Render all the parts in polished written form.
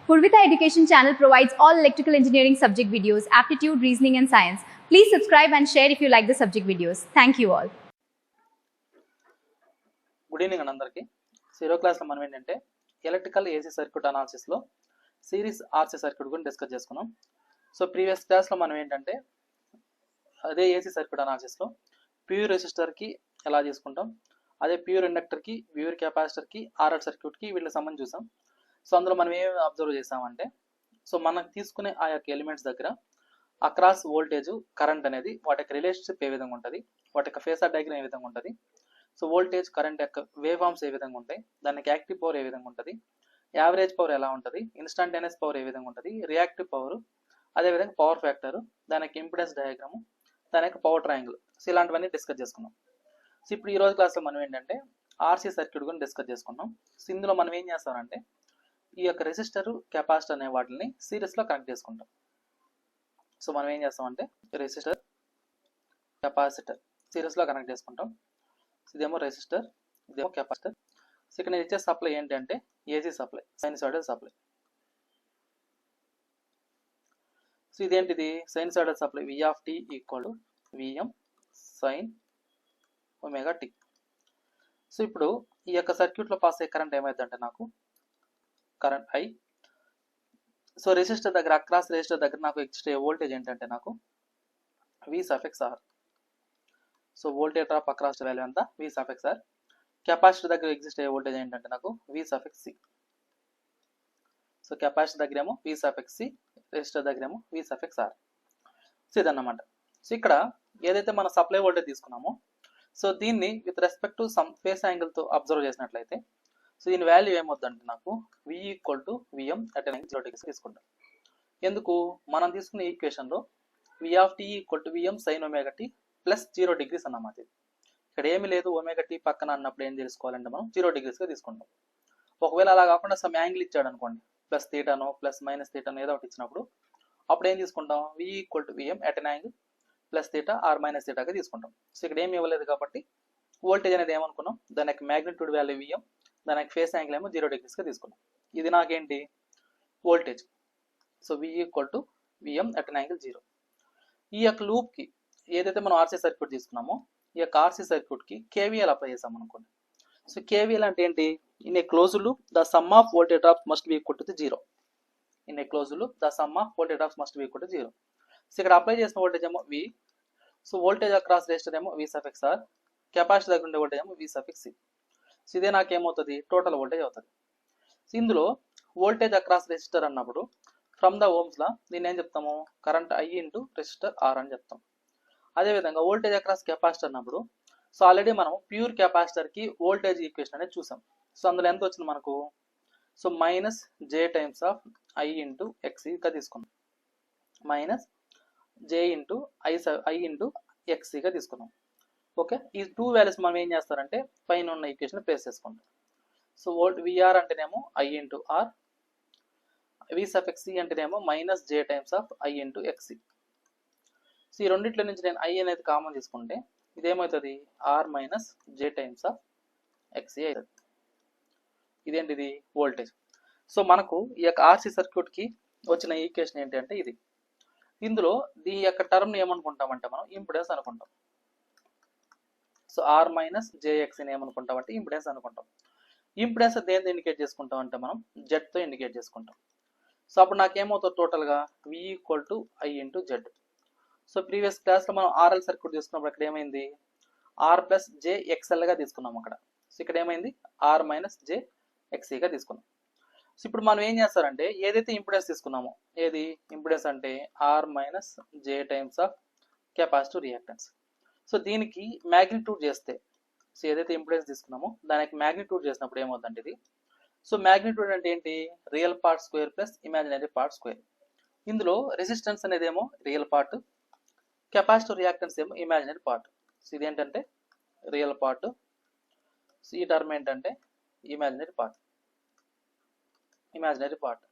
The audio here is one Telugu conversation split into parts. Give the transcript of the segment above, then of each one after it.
Purvita Education Channel provides all electrical engineering subject videos, aptitude, reasoning and science. Please subscribe and share if you like the subject videos. Thank you all. Good evening అండి అందరికీ. జీరో క్లాస్లో మనం ఏంటంటే ఎలక్ట్రికల్ ఏసీ సర్క్యూట్ అనాలిసిస్లో సిరీస్ ఆర్సీ సర్క్యూట్ గురించి డిస్కస్ చేసుకున్నాం. సో ప్రీవియస్ క్లాస్లో మనం ఏంటంటే అదే ఏసీ సర్క్యూట్ అనాలిసిస్లో ప్యూర్ రెసిస్టర్కి ఎలా చేసుకుంటాం, అదే ప్యూర్ ఇండక్టర్కి, ప్యూర్ కెపాసిటర్కి, ఆర్ఆర్ సర్క్యూట్కి వీటికి సంబంధించి చూసాం. సో అందులో మనం ఏమి అబ్జర్వ్ చేసామంటే, సో మనకు తీసుకునే ఆ యొక్క ఎలిమెంట్స్ దగ్గర అక్రాస్ వోల్టేజ్, కరెంట్ అనేది వాటి యొక్క రిలేషన్షిప్ ఏ విధంగా ఉంటుంది, వాటి యొక్క ఫేసర్ డయాగ్రామ్ ఏ విధంగా ఉంటుంది, సో వోల్టేజ్ కరెంట్ యొక్క వేవ్ ఫార్మ్స్ ఏ విధంగా ఉంటాయి, దానికి యాక్టివ్ పవర్ ఏ విధంగా ఉంటుంది, యావరేజ్ పవర్ ఎలా ఉంటుంది, ఇన్స్టంటేనియస్ పవర్ ఏ విధంగా ఉంటుంది, రియాక్టివ్ పవర్, అదేవిధంగా పవర్ ఫ్యాక్టర్, దాని యొక్క ఇంపిడెన్స్ డయాగ్రాము, దాని యొక్క పవర్ ట్రయాంగిల్, సో ఇలాంటివన్నీ డిస్కస్ చేసుకున్నాం. సో ఇప్పుడు ఈ రోజు క్లాస్లో మనం ఏంటంటే ఆర్సీ సర్క్యూట్ గురించి డిస్కస్ చేసుకున్నాం. సో ఇందులో మనం ఏం చేస్తామంటే ఈ యొక్క రెసిస్టర్, కెపాసిటర్ అనే వాటిని సిరీస్లో కనెక్ట్ చేసుకుంటాం. సో మనం ఏం చేస్తామంటే రెసిస్టర్, కెపాసిటర్ సిరీస్లో కనెక్ట్ చేసుకుంటాం. ఇదేమో రెసిస్టర్, ఇదేమో కెపాసిటర్. సో ఇక్కడ నేను ఇచ్చే సప్లై ఏంటంటే AC supply, sinusoidal supply. So ఇదేంటిది sinusoidal supply, V of T equal to VM sine omega T. So ఇప్పుడు ఈ యొక్క సర్క్యూట్లో పాస్ అయ్యే కరెంట్ ఏమైందంటే నాకు కరెంట్ ఐ. సో రెసిస్టర్ దగ్గర, అక్రాస్ రెసిస్టర్ దగ్గర నాకు ఎగ్జిస్ట్ అయ్యే వోల్టేజ్ ఏంటంటే నాకు V suffix R. So voltage drop across value ఎంత, వి సఫిక్స్ ఆర్. కెపాసిటర్ దగ్గర ఎగ్జిస్ట్ అయ్యే వోల్టేజ్ ఏంటంటే నాకు V suffix C. So capacitor దగ్గర ఏమో వి సఫిక్స్ సి, రెసిస్టర్ దగ్గర ఏమో వి సఫిక్స్ ఆర్. సో ఇదన్నమాట. సో ఇక్కడ ఏదైతే మన సప్లై వోల్టేజ్ తీసుకున్నామో, సో దీన్ని with respect to some phase యాంగిల్తో అబ్జర్వ్ చేసినట్లయితే, సో దీని వాల్యూ ఏమవుతుందంటే నాకు V equal to VM at angle 0 degrees తీసుకుంటాం. ఎందుకు, మనం తీసుకున్న ఈక్వేషన్లో V of T equal to VM sine omega T plus 0 degrees అన్నమాట. ఇక్కడ ఏమి లేదు, ఒమేగా టీ పక్కన అన్నప్పుడు ఏం తెలుసుకోవాలంటే మనం 0 డిగ్రీస్గా తీసుకుంటాం. ఒకవేళ అలా కాకుండా సమ్ యాంగిల్ ఇచ్చాడు అనుకోండి, ప్లస్ థీటానో ప్లస్ మైనస్ థీటానో ఏదో ఒకటి ఇచ్చినప్పుడు అప్పుడు ఏం తీసుకుంటాం, V equal to VM at an angle plus theta or minus థీటాగా తీసుకుంటాం. సో ఇక్కడ ఏమి ఇవ్వలేదు కాబట్టి వోల్టేజ్ అనేది ఏమనుకున్నాం, దాని యొక్క మ్యాగ్నిట్యూడ్ వాల్యూ విఎం, దాని యొక్క ఫేస్ యాంగిల్ ఏమో 0 డిగ్రీస్గా తీసుకున్నాం. ఇది నాకేంటి voltage. So V equal to VM at an angle 0. ఈ యొక్క లూప్కి ఏదైతే మనం ఆర్సీ సర్క్యూట్ తీసుకున్నామో, ఈ యొక్క ఆర్సీ సర్క్యూట్కి కేవీఎల్ అప్లై చేసాం అనుకోండి. సో కేవీఎల్ అంటే ఏంటి, in a closed loop the sum of voltage drops must be equal to 0. In a closed loop the sum of voltage drops must be equal to 0. So ఇక్కడ అప్లై చేసిన వోల్టేజ్ ఏమో వి. సో వోల్టేజ్ అక్రాస్ రెసిస్టర్ ఏమో వి సఫిక్స్ ఆర్, కెపాసిటర్ దగ్గర ఉండే వోల్టేజ్ ఏమో వి సఫిక్స్ సి. సో ఇదే నాకేమవుతుంది టోటల్ వోల్టేజ్ అవుతుంది. సో ఇందులో వోల్టేజ్ అక్రాస్ రెసిస్టర్ అన్నప్పుడు ఫ్రమ్ ద ఓమ్స్లా దీన్ని ఏం చెప్తాము, current I into resistor R అని చెప్తాం. అదేవిధంగా వోల్టేజ్ అక్రాస్ కెపాసిటర్ అన్నప్పుడు, సో ఆల్రెడీ మనం ప్యూర్ కెపాసిటర్కి వోల్టేజ్ ఈక్వేషన్ అనేది చూసాం. సో అందులో ఎంత వచ్చింది మనకు, so minus J times of I into ఎక్సీగా తీసుకున్నాం, minus J into I into ఎక్సీగా తీసుకున్నాం. ఓకే, ఈ టూ వాల్యూస్ మనం ఏం చేస్తారంటే పైన ఉన్న ఈక్వేషన్ ప్లేస్ చేసుకుంటాం. సో వోల్ట్ విఆర్ అంటేనేమో I into R, V suffix C అంటేనేమో minus J times of I into XC. So ఈ రెండిట్లో నుంచి నేను ఐ అనేది కామన్ తీసుకుంటే ఇదేమవుతుంది R minus J times of XC అవుతుంది. ఇదేంటిది వోల్టేజ్. సో మనకు ఈ యొక్క ఆర్సీ సర్క్యూట్కి వచ్చిన ఈక్వేషన్ ఏంటి అంటే ఇది. ఇందులో ఈ యొక్క టర్మ్ని ఏమనుకుంటామంటే మనం ఇంపిడెన్స్ అనుకుంటాం. సో ఆర్ మైనస్ జేఎక్స్ని ఏమనుకుంటామంటే ఇంపిడెన్స్ అనుకుంటాం. ఇంపిడెన్స్ దేని ఇండికేట్ చేసుకుంటాం అంటే మనం జెడ్తో ఇండికేట్ చేసుకుంటాం. సో అప్పుడు నాకేమవుతుంది టోటల్గా V equal to I into Z. So previous క్లాస్లో మనం ఆర్ఎల్ సర్క్యూట్ తీసుకున్నప్పుడు అక్కడ ఏమైంది ఆర్ ప్లస్ జే ఎక్స్ఎల్గా తీసుకున్నాం అక్కడ. సో ఇక్కడ ఏమైంది ఆర్ మైనస్ జే ఎక్సీగా తీసుకున్నాం. సో ఇప్పుడు మనం ఏం చేస్తారంటే ఏదైతే ఇంపిడెన్స్ తీసుకున్నామో, ఏది ఇంపిడెన్స్ అంటే R minus J times of capacitive reactance. So దీనికి మ్యాగ్నిట్యూడ్ చేస్తే, సో ఏదైతే ఇంపిడెన్స్ తీసుకున్నామో దానికి మ్యాగ్నిట్యూడ్ చేసినప్పుడు ఏమవుతుందంటే ఇది, సో మ్యాగ్నిట్యూడ్ అంటే ఏంటి real part square plus imaginary part square. ఇందులో రెసిస్టెన్స్ అనేది ఏమో రియల్ పార్ట్, కెపాసిటివ్ రియాక్టెన్స్ ఏమో ఇమాజినరీ పార్ట్. సో ఇదేంటంటే రియల్ పార్ట్, సో ఈ టర్మ్ ఏంటంటే ఇమాజినరీ పార్ట్.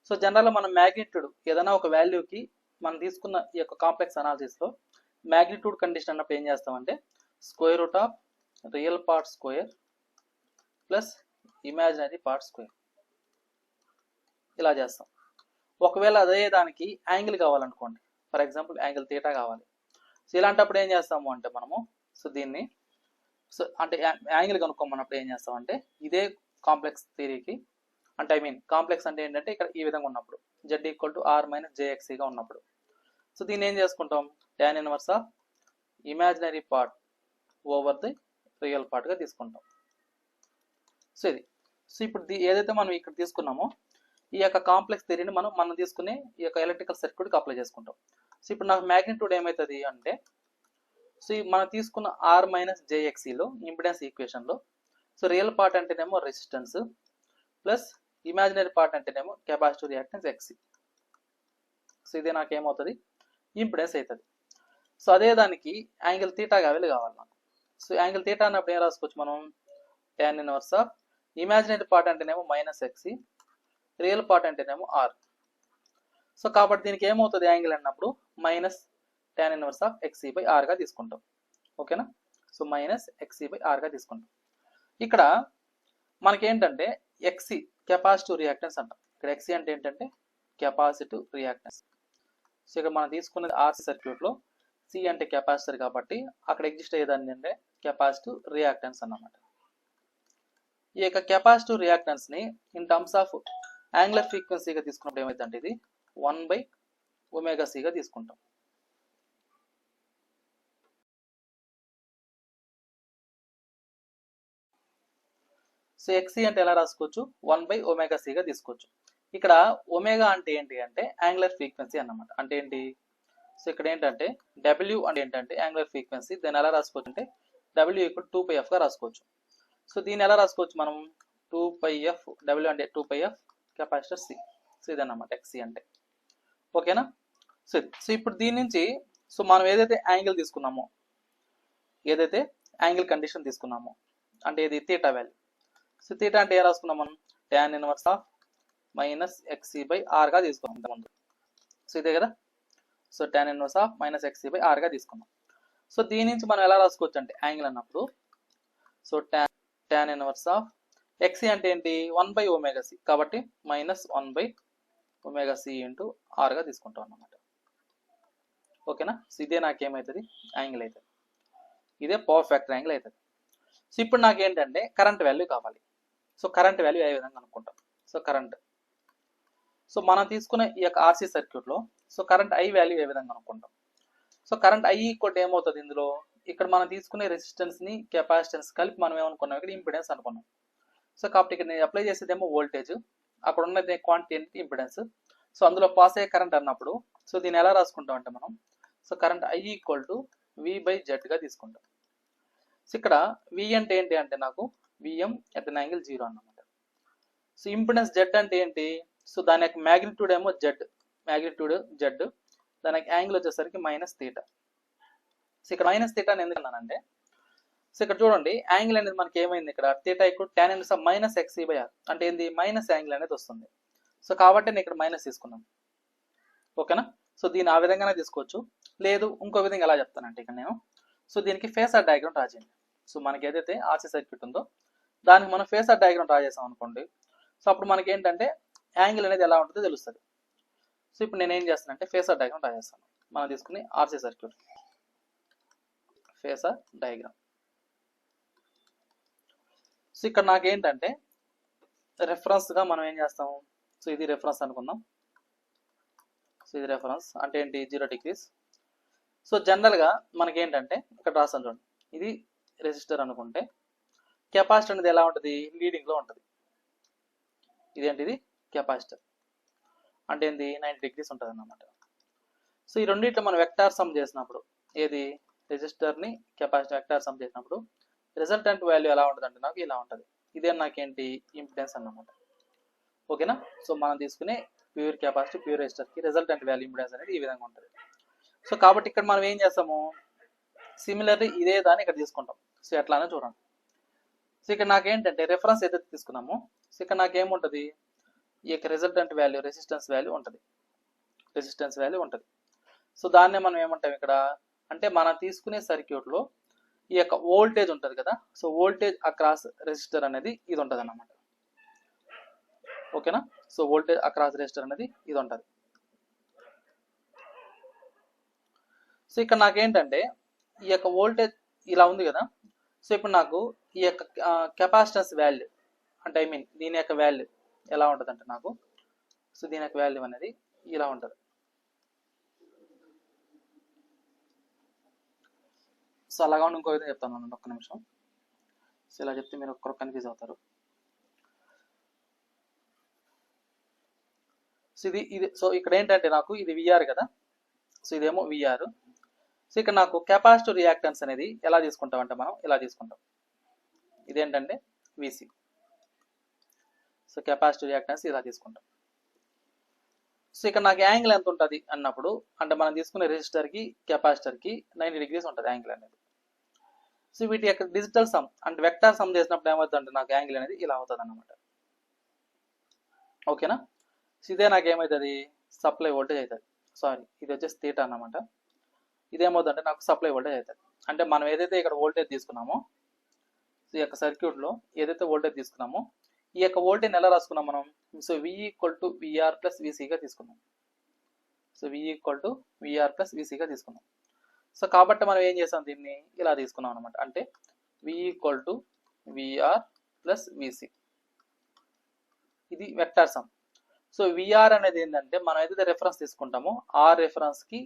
సో జనరల్గా మనం మ్యాగ్నిట్యూడ్ ఏదైనా ఒక వాల్యూకి మనం తీసుకున్న ఈ యొక్క కాంప్లెక్స్ అనాలిసిస్లో మ్యాగ్నిట్యూడ్ కండిషన్ అన్నప్పుడు ఏం చేస్తామంటే square root of real part square plus imaginary part square. ఇలా చేస్తాం. ఒకవేళ అదే దానికి యాంగిల్ కావాలనుకోండి, ఫర్ ఎగ్జాంపుల్ యాంగిల్ తీటా కావాలి. సో ఇలాంటప్పుడు ఏం చేస్తాము అంటే మనము సో దీన్ని సో అంటే యాంగిల్ కనుక్కోమన్నప్పుడు ఏం చేస్తామంటే ఇదే కాంప్లెక్స్ థియరీకి అంటే ఐ మీన్ కాంప్లెక్స్ అంటే ఏంటంటే ఇక్కడ ఈ విధంగా ఉన్నప్పుడు z equal to r minus jxగా ఉన్నప్పుడు సో దీన్ని ఏం చేసుకుంటాం tan inverse of imaginary part over the real పార్ట్గా తీసుకుంటాం. సో ఇది సో ఇప్పుడు ఏదైతే మనం ఇక్కడ తీసుకున్నామో ఈ యొక్క కాంప్లెక్స్ థియరీని మనం తీసుకునే ఈ యొక్క ఎలక్ట్రికల్ సర్క్యూట్కి అప్లై చేసుకుంటాం. సో ఇప్పుడు నాకు మ్యాగ్నిట్యూడ్ ఏమవుతుంది అంటే సో మనం తీసుకున్న r మైనస్ jxలో ఇంపిడెన్స్ ఈక్వేషన్లో సో రియల్ పార్ట్ అంటేనేమో రెసిస్టెన్స్ ప్లస్ ఇమాజినరీ పార్ట్ అంటేనేమో కెపాసిటివ్ రియాక్టెన్స్ xc. సో ఇదే నాకు ఏమవుతుంది ఇంపిడెన్స్ అవుతుంది. సో అదే దానికి యాంగిల్ తీటా కావాలి నాకు. సో యాంగిల్ తీటా అన్నప్పుడు ఏం రాసుకోవచ్చు మనం tan inverse of imaginary part అంటేనేమో మైనస్ xc, రియల్ పార్ట్ అంటేనేమో r. సో కాబట్టి దీనికి ఏమవుతుంది యాంగిల్ అన్నప్పుడు minus tan inverse of xc by r గా తీసుకుంటాం. ఓకేనా. So minus xc by r గా తీసుకుంటాం. ఇక్కడ మనకి ఏంటంటే xc కెపాసిటివ్ రియాక్టెన్స్ అంటాం. ఇక్కడ xc అంటే ఏంటంటే కెపాసిటివ్ రియాక్టెన్స్. సో ఇక్కడ మనం తీసుకున్నది ఆర్సీ సర్క్యూట్లో సి అంటే కెపాసిటర్ కాబట్టి అక్కడ ఎగ్జిస్ట్ అయ్యేదాన్ని అంటే కెపాసిటివ్ రియాక్టెన్స్ అన్నమాట. ఈ యొక్క కెపాసిటివ్ రియాక్టెన్స్ ని ఇన్ టర్మ్స్ ఆఫ్ యాంగులర్ ఫ్రీక్వెన్సీగా తీసుకున్నప్పుడు ఏమైందంటే ఇది 1/ωc గా తీసుకుంటాం. సో xc అంటే ఎలా రాసుకోవచ్చు 1/ωc గా తీసుకోవచ్చు. ఇక్కడ ఒమేగా అంటే ఏంటి అంటే యాంగులర్ ఫ్రీక్వెన్సీ అన్నమాట. అంటే ఏంటి సో ఇక్కడ ఏంటంటే w అంటే ఏంటంటే యాంగులర్ ఫ్రీక్వెన్సీ. దాన్ని ఎలా రాసుకోవచ్చు అంటే w ఈక్వల్ 2πf గా రాసుకోవచ్చు. సో దీన్ని ఎలా రాసుకోవచ్చు మనం 2πf w అంటే 2πf కెపాసిటర్ c. సో ఇదన్నమాట xc అంటే. ఓకేనా. సో ఇప్పుడు దీని నుంచి సో మనం ఏదైతే యాంగిల్ తీసుకున్నామో ఏదైతే యాంగిల్ కండిషన్ తీసుకున్నామో అంటే ఇది తీటా వాల్యూ. సో తీటా అంటే ఏం రాసుకున్నాం మనం tan inverse of minus xc by r గా తీసుకున్నాం ఇంతకుముందు. సో ఇదే కదా. So tan inverse of minus xc by r గా తీసుకున్నాం. సో దీని నుంచి మనం ఎలా రాసుకోవచ్చు అంటే యాంగిల్ అన్నప్పుడు so tan inverse of xc అంటే ఏంటి 1/ωc కాబట్టి మైనస్ 1/ωc ఇంటూ r గా తీసుకుంటాం అన్నమాట. ఓకేనా. సో ఇదే నాకేమవుతుంది యాంగిల్ అవుతుంది. ఇదే పవర్ ఫ్యాక్టర్ యాంగిల్ అవుతుంది. సో ఇప్పుడు నాకేంటంటే కరెంట్ వాల్యూ కావాలి. సో కరెంట్ వాల్యూ ఏ విధంగా అనుకుంటాం. సో కరెంట్ సో మనం తీసుకునే ఈ యొక్క ఆర్సీ సర్క్యూట్లో సో కరెంట్ ఐ వాల్యూ ఏ విధంగా అనుకుంటాం. సో కరెంట్ ఐ ఈక్వల్ ఏమవుతుంది ఇందులో ఇక్కడ మనం తీసుకునే రెసిస్టెన్స్ ని కెపాసిటెన్స్ కలిపి మనం ఏమనుకున్నాం ఇక్కడ ఇంపిడెన్స్ అనుకున్నాం. సో కాబట్టి ఇక్కడ నేను అప్లై చేసేదేమో వోల్టేజ్, అక్కడ ఉన్నది క్వాంటిటీ ఏంటి ఇంపిడెన్స్. సో అందులో పాస్ అయ్యే కరెంట్ అన్నప్పుడు సో దీన్ని ఎలా రాసుకుంటాం అంటే మనం so current I equal to v/z గా తీసుకుంటాం. సో ఇక్కడ v అంటే ఏంటి అంటే నాకు విఎం ఎట్ అన్ యాంగిల్ 0 అన్నమాట. సో ఇంపిడెన్స్ జెడ్ అంటే ఏంటి సో దాని యొక్క మ్యాగ్నిట్యూడ్ ఏమో మ్యాగ్నిట్యూడ్ జెడ్, దానికి యాంగిల్ వచ్చేసరికి మైనస్ తీటా. సో ఇక్కడ మైనస్ తీటా అని ఎందుకన్నానంటే సో ఇక్కడ చూడండి యాంగిల్ అనేది మనకి ఏమైంది ఇక్కడ theta equal tan inverse of minus xc by r అంటే ఏంది మైనస్ యాంగిల్ అనేది వస్తుంది. సో కాబట్టి నేను ఇక్కడ మైనస్ తీసుకున్నాను. ఓకేనా. సో దీన్ని ఆ విధంగానే తీసుకోవచ్చు, లేదు ఇంకో విధంగా ఎలా చెప్తానంటే ఇక్కడ నేను సో దీనికి ఫేసర్ డయాగ్రామ్ డ్రా చేయండి. సో మనకి ఏదైతే ఆర్సీ సర్క్యూట్ ఉందో దానికి మనం ఫేసర్ డయాగ్రామ్ డ్రా చేసాం అనుకోండి. సో అప్పుడు మనకి ఏంటంటే యాంగిల్ అనేది ఎలా ఉంటుందో తెలుస్తుంది. సో ఇప్పుడు నేను ఏం చేస్తానంటే ఫేసర్ డయాగ్రామ్ డ్రా చేస్తాను. మనం తీసుకుని RC circuit phasor diagram. So ఇక్కడ నాకేంటంటే రెఫరెన్స్గా మనం ఏం చేస్తాం సో ఇది రెఫరెన్స్ అనుకుందాం. సో ఇది రెఫరెన్స్ అంటే ఏంటి 0 డిగ్రీస్. సో జనరల్గా మనకి ఏంటంటే ఇక్కడ రాస్తాను చూడండి ఇది రెసిస్టర్ అనుకుంటే కెపాసిటర్ అనేది ఎలా ఉంటుంది లీడింగ్లో ఉంటుంది. ఇదేంటిది కెపాసిటర్ అంటే ఏంది 90 డిగ్రీస్ ఉంటుంది అన్నమాట. సో ఈ రెండింటిలో మనం వెక్టార్ సమ్ చేసినప్పుడు ఏది రెసిస్టర్ని కెపాసిటర్ వెక్టార్ సమ్ చేసినప్పుడు రిజల్టెంట్ వాల్యూ ఎలా ఉంటుంది అంటే నాకు ఇలా ఉంటుంది. ఇదే నాకేంటి ఇంపిడెన్స్ అన్నమాట. ఓకేనా. సో మనం తీసుకునే ప్యూర్ కెపాసిటీ ప్యూర్ రెసిస్టర్కి రిజల్టెంట్ వాల్యూ ఇంపిడెన్స్ అనేది ఈ విధంగా ఉంటుంది. సో కాబట్టి ఇక్కడ మనం ఏం చేస్తాము సిమిలర్లీ ఇదే దాన్ని ఇక్కడ తీసుకుంటాం. సో ఎట్లానే చూడండి. సో ఇక్కడ నాకేంటంటే రెఫరెన్స్ ఏదైతే తీసుకున్నామో సో ఇక్కడ నాకేముంటుంది ఈ యొక్క రిజల్టెంట్ వాల్యూ రెసిస్టెన్స్ వాల్యూ ఉంటుంది. సో దాన్నే మనం ఏమంటాం ఇక్కడ అంటే మనం తీసుకునే సర్క్యూట్లో ఈ యొక్క వోల్టేజ్ ఉంటుంది కదా. సో వోల్టేజ్ అక్రాస్ రెసిస్టర్ అనేది ఇది ఉంటుంది అన్నమాట. ఓకేనా. సో వోల్టేజ్ అక్రాస్ రెసిస్టర్ అనేది ఇది ఉంటుంది. సో ఇక్కడ నాకేంటంటే ఈ యొక్క వోల్టేజ్ ఇలా ఉంది కదా. సో ఇప్పుడు నాకు ఈ యొక్క కెపాసిటెన్స్ వాల్యూ అంటే ఐ మీన్ దీని యొక్క వాల్యూ ఎలా ఉంటుంది అంటే నాకు, సో దీని యొక్క వాల్యూ అనేది ఇలా ఉంటుంది. సో అలాగా ఇంకో విధంగా చెప్తాను అన్నమాట, ఒక్క నిమిషం. సో ఇలా చెప్తే మీరు ఒక్కరు కన్ఫ్యూజ్ అవుతారు. సో ఇది సో ఇక్కడ ఏంటంటే నాకు ఇది విఆర్ కదా. సో ఇదేమో విఆర్. సో ఇక్కడ నాకు కెపాసిటివ్ రియాక్టెన్స్ అనేది ఎలా తీసుకుంటాం అంటే మనం ఇలా తీసుకుంటాం. ఇదేంటంటే విసి. సో కెపాసిటివ్ రియాక్టెన్స్ ఇలా తీసుకుంటాం. సో ఇక్కడ నాకు యాంగిల్ ఎంత ఉంటుంది అన్నప్పుడు అంటే మనం తీసుకునే రెసిస్టర్కి కెపాసిటర్కి 90 degrees ఉంటుంది యాంగిల్ అనేది. సో వీటి యొక్క డిజిటల్ సమ్ అంటే వెక్టార్ సమ్ చేసినప్పుడు ఏమవుతుంది అంటే నాకు యాంగిల్ అనేది ఇలా అవుతుంది అన్నమాట. ఓకేనా. సో ఇదే నాకు ఏమవుతుంది, సప్లై వోల్టేజ్ అవుతుంది. సారీ, ఇది వచ్చేసి థీటా అన్నమాట. ఇదేమవుతుందంటే నాకు సప్లై వోల్టేజ్ అవుతుంది. అంటే మనం ఏదైతే ఇక్కడ వోల్టేజ్ తీసుకున్నామో ఈ యొక్క సర్క్యూట్లో ఏదైతే వోల్టేజ్ తీసుకున్నామో ఈ యొక్క వోల్టేజ్ ఎలా రాసుకున్నాం మనం. సో V = VR + VCగా తీసుకున్నాం. సో V = VR + VCగా తీసుకున్నాం. సో కాబట్టి మనం ఏం చేసాం, దీన్ని ఇలా తీసుకున్నాం అనమాట. అంటే V = VR + VC. ఇది వెక్టార్ సమ్. సో VR అనేది ఏంటంటే మనం ఏదైతే రెఫరెన్స్ తీసుకుంటామో ఆ రెఫరెన్స్కి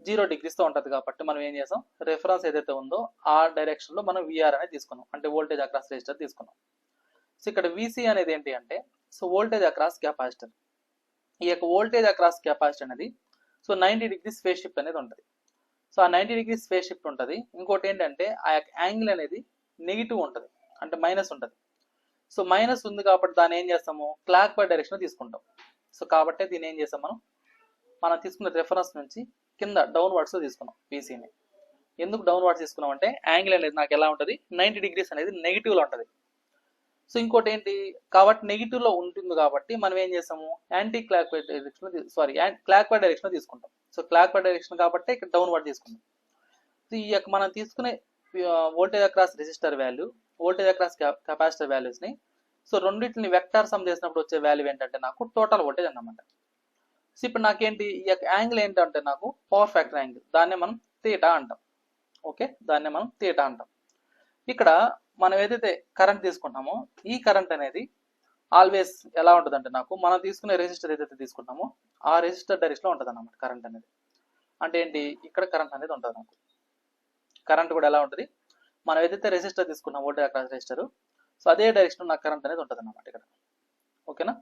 0 degreesతో ఉంటుంది కాబట్టి మనం ఏం చేసాం, రెఫరెన్స్ ఏదైతే ఉందో ఆ డైరెక్షన్లో మనం VR అనేది తీసుకున్నాం. అంటే వోల్టేజ్ అక్రాస్ రెసిస్టర్ తీసుకున్నాం. సో ఇక్కడ VC అనేది ఏంటి అంటే సో వోల్టేజ్ అక్రాస్ కెపాసిటర్. ఈ యొక్క వోల్టేజ్ అక్రాస్ కెపాసిటర్ అనేది సో 90 degrees ఫేజ్ షిఫ్ట్ అనేది ఉంటుంది. సో ఆ 90 degrees ఫేజ్ షిఫ్ట్ ఉంటుంది. ఇంకోటి ఏంటంటే ఆ యొక్క యాంగిల్ అనేది నెగిటివ్ ఉంటుంది, అంటే మైనస్ ఉంటుంది. సో మైనస్ ఉంది కాబట్టి దాన్ని ఏం చేస్తాము, క్లాక్ వైజ్ డైరెక్షన్ తీసుకుంటాం. సో కాబట్టి దీన్ని ఏం చేస్తాం, మనం తీసుకున్న రెఫరెన్స్ నుంచి కింద డౌన్వర్డ్స్ తీసుకున్నాం VCని. ఎందుకు డౌన్వర్డ్స్ తీసుకున్నాం అంటే యాంగిల్ అనేది నాకు ఎలా ఉంటుంది, 90 degrees అనేది నెగిటివ్లో ఉంటుంది. సో ఇంకోటి ఏంటి కాబట్టి నెగిటివ్లో ఉంటుంది కాబట్టి మనం ఏం చేస్తాము, anti clock wise direction clock wise direction తీసుకుంటాం. సో క్లాక్ వైజ్ డైరెక్షన్ కాబట్టి ఇక్కడ డౌన్వర్డ్ తీసుకుంటాం. సో ఈ యొక్క మనం తీసుకునే voltage across resistor value, voltage across capacitor వాల్యూస్ని సో రెండింటిని వెక్టార్ సమ్ చేసినప్పుడు వచ్చే వాల్యూ ఏంటంటే నాకు టోటల్ వోల్టేజ్ అన్నమాట. సో ఇప్పుడు నాకేంటి ఈ యొక్క యాంగిల్ ఏంటంటే నాకు పవర్ ఫ్యాక్టర్ యాంగిల్, దాన్నే మనం థీటా అంటాం. ఓకే, దాన్నే మనం థీటా అంటాం. ఇక్కడ మనం ఏదైతే కరెంట్ తీసుకుంటామో ఈ కరెంట్ అనేది ఆల్వేస్ ఎలా ఉంటుంది అంటే నాకు మనం తీసుకునే రెసిస్టర్ ఏదైతే తీసుకుంటామో ఆ రెసిస్టర్ డైరెక్షన్లో ఉంటుంది అన్నమాట కరెంట్ అనేది. అంటే ఏంటి, ఇక్కడ కరెంట్ అనేది ఉంటుంది నాకు. కరెంట్ కూడా ఎలా ఉంటుంది, మనం ఏదైతే రెసిస్టర్ తీసుకున్నాం వోల్టేజ్ అక్రాస్ రెసిస్టర్, సో అదే డైరెక్షన్ నాకు కరెంట్ అనేది ఉంటుంది అన్నమాట ఇక్కడ. ఓకేనా.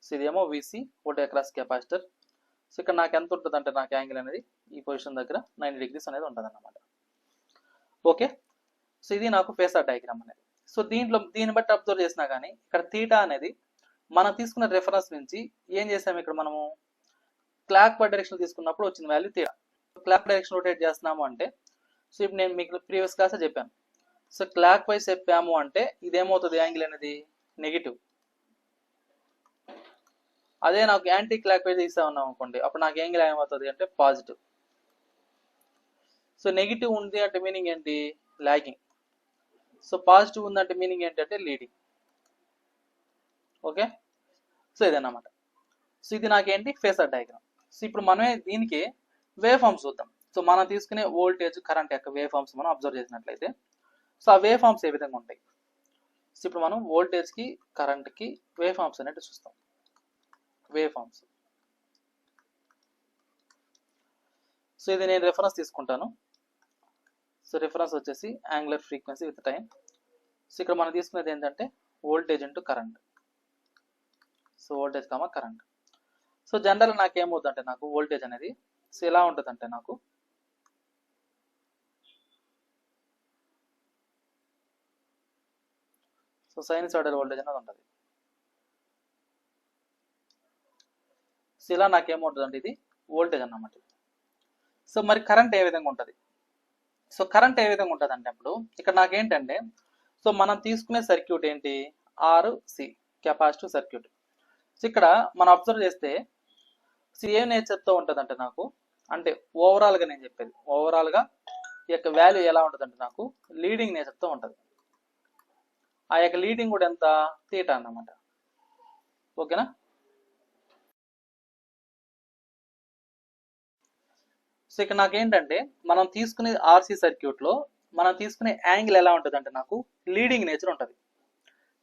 సో ఇదేమో VC voltage across capacitor. So ఇక్కడ నాకు ఎంత ఉంటుంది అంటే నాకు యాంగిల్ అనేది ఈ పొజిషన్ దగ్గర 90 degrees అనేది ఉంటుంది అన్నమాట. ఓకే. సో ఇది నాకు ఫేసార్ డయాగ్రామ్ అనేది. సో దీన్ని బట్టి అబ్జర్వ్ చేసినా కానీ ఇక్కడ థీటా అనేది మనం తీసుకున్న రెఫరెన్స్ నుంచి ఏం చేసాము, ఇక్కడ మనము క్లాక్ వైజ్ డైరెక్షన్ తీసుకున్నప్పుడు వచ్చిన value theta. Clock direction rotate చేస్తున్నాము అంటే సో ఇప్పుడు నేను మీకు ప్రీవియస్ క్లాస్ చెప్పాను. సో క్లాక్ వైజ్ చెప్పాము అంటే ఇదేమవుతుంది, యాంగిల్ అనేది నెగిటివ్. అదే నాకు యాంటీ క్లాక్ వైజ్ తీసా ఉన్నాం అనుకోండి, అప్పుడు నాకు యాంగిల్ ఏమవుతుంది అంటే పాజిటివ్. సో నెగిటివ్ ఉంది అంటే మీనింగ్ ఏంటి, లాగింగ్. సో పాజిటివ్ ఉందంటే మీనింగ్ ఏంటంటే లీడింగ్. ఓకే. సో ఇదన్నమాట. సో ఇది నాకేంటి ఫేసార్ డయాగ్రామ్. సో ఇప్పుడు మనమే దీనికి వేవ్ ఫార్మ్స్ చూద్దాం. సో మనం తీసుకునే వోల్టేజ్ కరెంట్ యొక్క వేవ్ ఫార్మ్స్ మనం అబ్జర్వ్ చేసినట్లయితే సో ఆ వేవ్ ఫార్మ్స్ ఏ విధంగా ఉంటాయి. సో ఇప్పుడు మనం వోల్టేజ్కి కరెంట్కి వేవ్ ఫార్మ్స్ అనేవి చూస్తాం. Wave forms. సో ఇది నేను రెఫరెన్స్ తీసుకుంటాను. సో రిఫరెన్స్ వచ్చేసి angular frequency with time. So ఇక్కడ మనం తీసుకునేది ఏంటంటే voltage into current. So voltage comma current. So general నాకు ఏమవుతుందంటే నాకు వోల్టేజ్ అనేది సో ఎలా ఉంటుందంటే నాకు సో సైనసాయిడల్ వోల్టేజ్ అనేది ఉంటుంది. సో ఇలా నాకేమవుతుందంటే ఇది వోల్టేజ్ అన్నమాట. సో మరి కరెంట్ ఏ విధంగా ఉంటుంది, సో కరెంట్ ఏ విధంగా ఉంటుంది అంటే అప్పుడు ఇక్కడ నాకేంటంటే సో మనం తీసుకునే సర్క్యూట్ ఏంటి, RC కెపాసిటివ్ సర్క్యూట్. సో ఇక్కడ మనం అబ్జర్వ్ చేస్తే సో ఏ నేచర్తో ఉంటుంది అంటే నాకు అంటే ఓవరాల్గా నేను చెప్పేది ఓవరాల్గా ఈ యొక్క వాల్యూ ఎలా ఉంటుంది అంటే నాకు లీడింగ్ నేచర్తో ఉంటుంది. ఆ యొక్క లీడింగ్ కూడా ఎంత థీటా అన్నమాట. ఓకేనా. సో ఇక్కడ నాకేంటంటే మనం తీసుకునే ఆర్సీ సర్క్యూట్లో మనం తీసుకునే యాంగిల్ ఎలా ఉంటుంది అంటే నాకు లీడింగ్ నేచర్ ఉంటుంది.